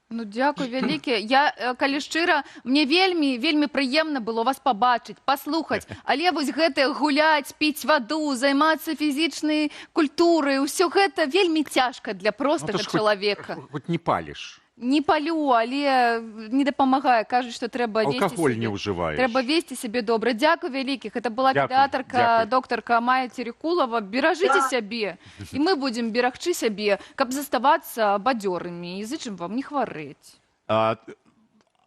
Дзякуй вялікі. Я, калі шчыра, мне вельмі прыемна было вас пабачыць, паслухаць. Але вось гэта гуляць, піць ваду, займацца фізічнай культурай, усё гэта вельмі цяжка для простага чалавека. Хоць не паліш. Не палю, але не дапамагае. Кажуць, што трэба весці алкаголь не ўжываеш. Трэба весці сябе добра. Дзякуй вялікіх. Гэта была педыатрка, доктарка Майя Церекулова. Беражыце сябе. І мы будзем берагчы сябе, каб заставацца бадзёрымі. І зычым вам не хварэць.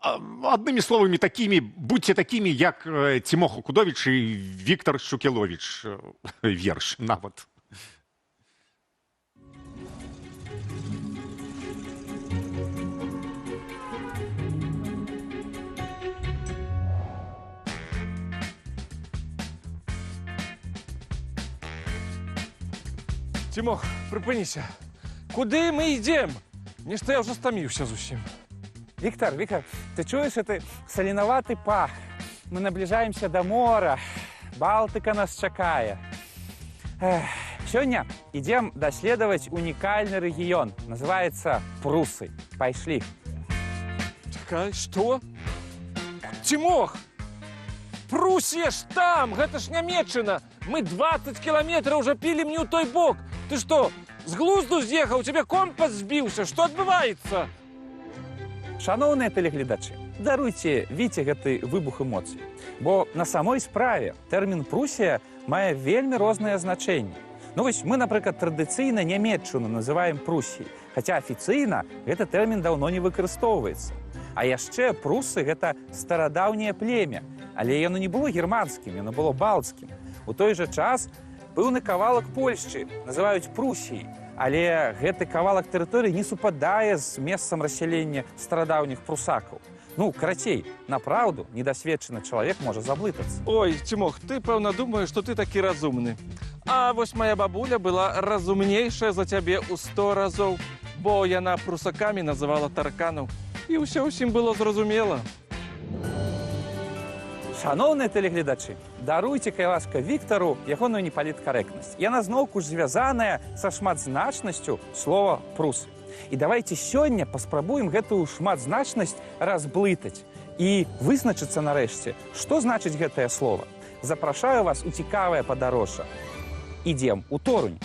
Аднымі словамі такімі, будьце такімі, як Цімоха Кудовіч і Віктор Шукеловіч. Верш нават. Тимох, припиніся. Куди ми йдемо? Нечто я вже стомився зусім. Виктор, ты чуешь этот соленоватый пах? Мы наближаемся до моря. Балтика нас чакае. Сегодня идем доследовать уникальный регион. Называется Прусы. Пошли. Чакай, что? Тимох! Пруссия ж там! Гэта ж Нямецчына! Мы 20 километров уже пилим не у той бок! Ты что, с глузду з'ехаў? У тебя компас збіўся? Что адбываецца? Шановные телегледачи, даруйте Віце гэты выбух эмоцый. Бо на самой справе тэрмін Пруссия мае вельмі рознае значэнне. Вось мы, напрыклад, традыцыйна Нямецчыну называем Пруссией, хаця афіцыйна гэты тэрмін даўно не выкарыстоўваецца. А яшчэ прусы – гэта старадаўняе племя. але яно не было германскім, яно было балцкім. У той жа час пэўны кавалак Польшчы называюць Прусіяй, але гэты кавалак тэрыторыі не супадае з месцам рассялення старадаўніх прусакаў. Ну, карацей, направду, недосведчаны чалавек можа заблытацца. Ой, Цімох, ты, пэўна, думаеш, што ты такі разумны. А вось моя бабуля была разумнейшая за цябе ў 100 разоў, бо яна прусакамі называла тарканаў, і ўсё ўсім было зразумела. Шановныя тэлегледачы, даруйце, кай ласка, Віктару ягоную непаліткарэктнасць. Яна зноўку ж звязаная са шматзначнасцю слова «прус». І давайте сёння паспрабуем гэтую шматзначнасць разблытаць і вызначыцца нарэшце, што значыць гэтае слово. Запрашаю вас у цікавае падарожжа. Ідзем у Торунь.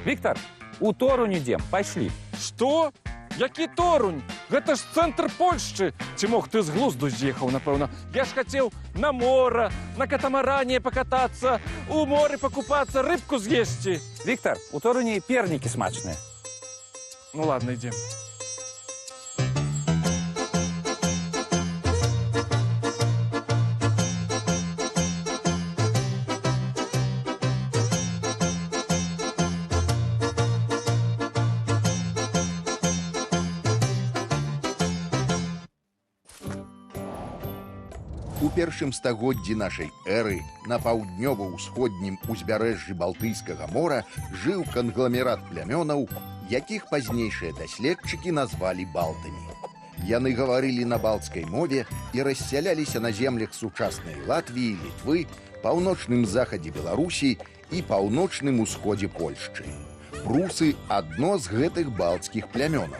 Віктар, у Торунь ідзем, пайшлі. Што? Які Торунь? Гэта ж цэнтр Польшчы. Цімох, ты з глузду з'ехаў, напэўна. Я ж хацеў на мора, на катамаране пакатацца, у моры пакупацца, рыбку з'есці. Віктар, у Торуні пернікі смачныя. Ну ладно, идем. У першым стагоддзі нашай эры на паўднёва-ўсходнім узбярэжжы Балтыйскага мора жыў кангламерат плямёнаў, якіх пазнейшыя даследчыкі назвалі балтамі. Яны гаварылі на балцкай мове і рассяляліся на землях сучаснай Латвіі, Літвы, паўночным захадзе Беларусі і паўночным усходзе Польшчы. Прусы – адно з гэтых балцкіх плямёнаў.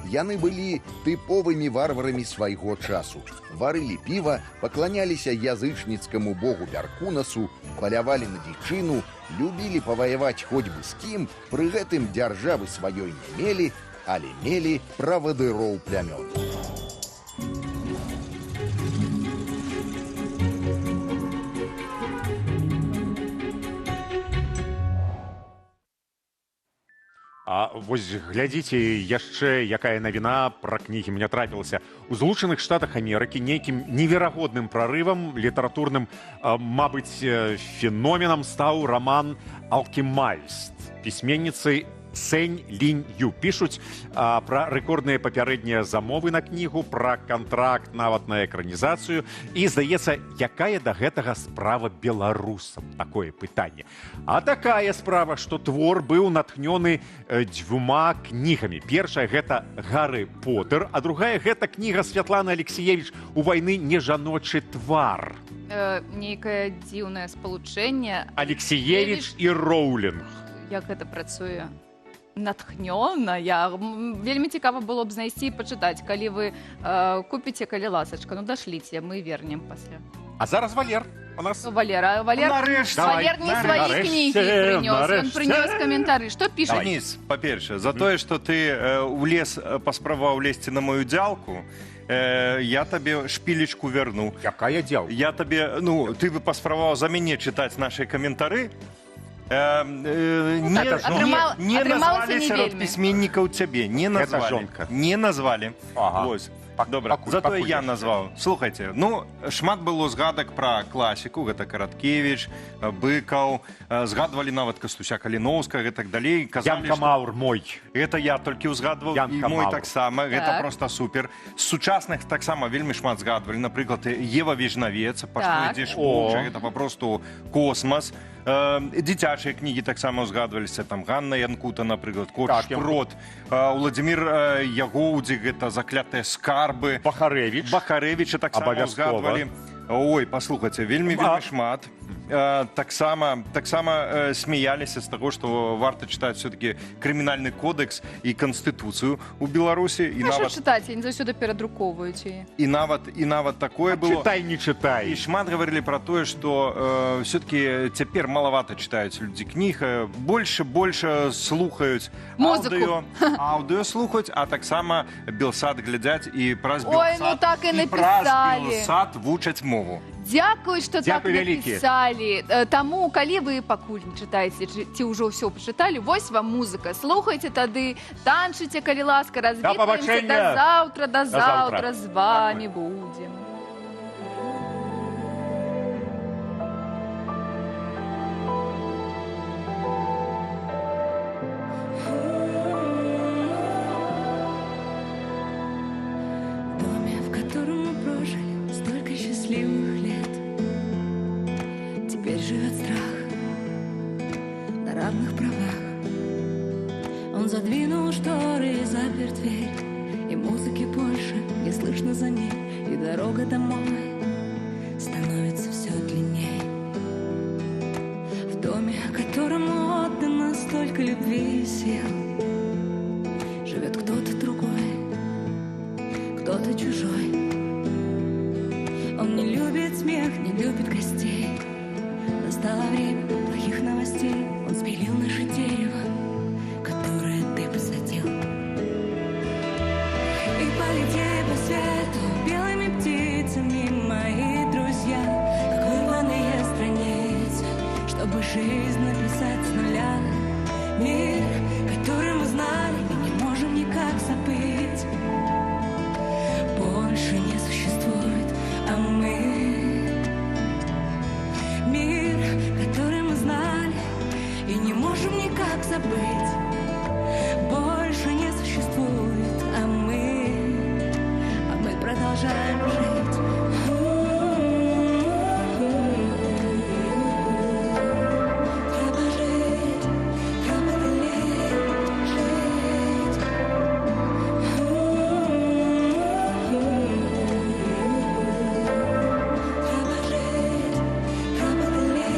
Яны былі тыповымі варварамі свайго часу. Варылі піва, пакланяліся язычніцкаму богу Беркунасу, палявалі на дзічыну, любілі паваяваць хоць бы з кім, пры гэтым дзяржавы сваёй не мелі, але мелі правадыроў плямён. А вось глядзіце, яшчэ якая навіна пра кнігі мне трапілася. У Злучаных Штатах Амерыкі нейкім неверагодным прарывам літаратурным, мабыць, феноменам стаў раман «Алкімайст» пісьменніцы Сэнь Лінь Ю. Пішуць пра рэкордныя папярэднія замовы на кнігу, пра кантракт нават на экранізацыю. І, здаецца, якая да гэтага справа беларусам? Такое пытанне. А такая справа, што твор быў натхнёны дзвюма кнігамі. Першая – гэта «Гарры Поттер», а другая – гэта кніга Святланы Алексіевіч «У вайны не жаночы твар». Нейкае дзіўнае спалучэнне. Алексіевіч і Роулінг. Як гэта працуе? Натхнёна. Вельмі цікава было б знайсці і пачытаць, калі вы купіце, калі ласачка. Ну, дашліце, мы вернем пасля. А зараз Валер у нас. Валер не свае кнігі прынёс. Ён прынёс каментары. Што піша? Денис, па-першае, за тое, што ты ў лес паспрабаваў лезці на мою дзялку, я табе шпілечку вярну. Якая дзялка? Я табе, ну, ты бы паспрабаваў за мяне чытаць нашы каментары, не назвалі сярод пісьменнікаў цябе, не назвалі. Вось. Добра, затое я назваў. Слухайце, ну, шмат было згадак пра класіку, гэта Караткевіч, Быкаў, згадвалі нават Кастуся Каліноўскага і так далей. Ян Камаур мой. Гэта я толькі ўзгадваў, і мой таксама, гэта проста супер. З сучасных таксама вельмі шмат згадвалі, напрыклад, Ева Вежнавец, па што ідзеш вуча, гэта папросту космас. Дзіцячыя кнігі таксама ўзгадваліся, там Ганна Янкута, напрыклад, Кот Шпрот, Уладзімір Ягоўдзі, гэта заклятыя скарбы. Бахарэвіча таксама ўзгадвалі. Ой, паслухайце, вельмі шмат. Таксама смяяліся з таго, што варта чытаць все-таки крымінальны кодекс і канстытуцыю ў Беларусі. Што чытаць, не заўсёды перадрукоўваюць яе. І нават такое было. Чытай, не чытай. І шмат гаварылі пра тое, што все-таки цяпер малавата чытаюць людзі кніг, больш слухаюць аўдыё слухаюць, а таксама Белсад глядзяць і праз Белсад вучаць мову. Дзякуй, што так напісалі. Таму, калі вы пакуль не чытаеце, ці ўжо ўсё пачыталі, вось вам музыка. Слухайце тады, танчыце, калі ласка, развітваемся. Да заўтра з вамі будзем. задернул шторы, запер дверь, и музыки больше не слышно за ней, и дорога домой становится все длиннее. В доме, которому отдано столько любви и сил, живет кто-то другой, кто-то чужой. Он не любит смех, не любит гостей. Настало время плохих новостей. Он спилил наше дерево, которое ты посадил. И полетели по свету белыми птицами мои друзья, как вырванные страницы, чтобы жизнь написать с нуля. Мир, который мы знали и не можем никак забыть, больше не существует, а мы. Мир, который мы знали и не можем никак забыть, больше не существует, а мы продолжаем жить. Треба жить, треба далі жить. Треба жить, треба далі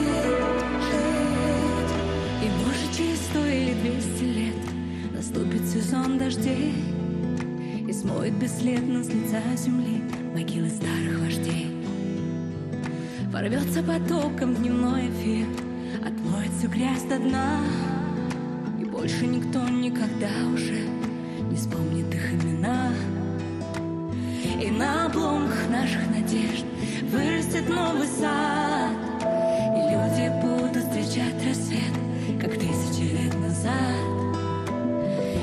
жить. И может через 100 или 200 лет наступит сезон дождей и смоет бесследно с лица земли могилы старых вождей. Ворвется потоком дневной эфир, отмоет всю грязь до дна, и больше никто никогда уже не вспомнит их имена. И на обломках наших надежд вырастет новый сад, и люди будут встречать рассвет, как 1000 лет назад.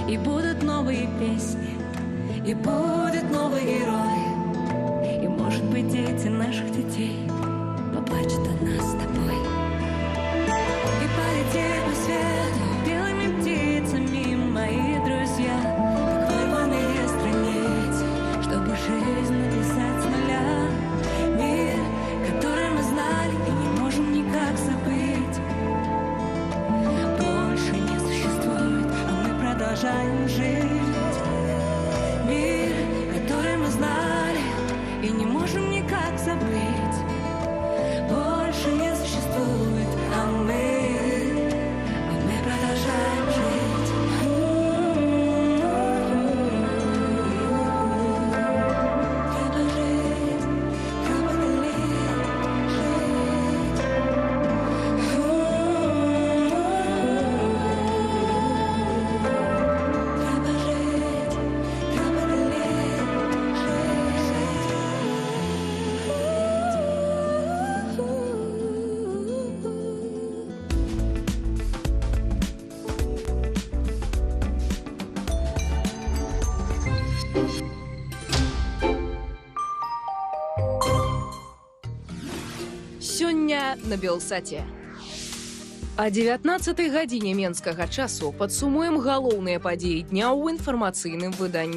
И будут новые песни, и будет новый герой, и, может быть, дети наших детей поплачут от нас с тобой. И полетели по свету белыми птицами мои друзья, как вырванные страницы, чтобы жизнь написать с нуля. Мир, который мы знали и не можем никак забыть, больше не существует, а мы продолжаем жить. Мир, который мы знали и не можем никак забыть, больше не существует, а мы продолжаем жить. Треба жить, треба далі жить. Треба жить, треба далі Сёння на Белсаце. О 19 гадзіне менскага часу падсумуем галоўныя падзеі дня ў інфармацыйным выданні.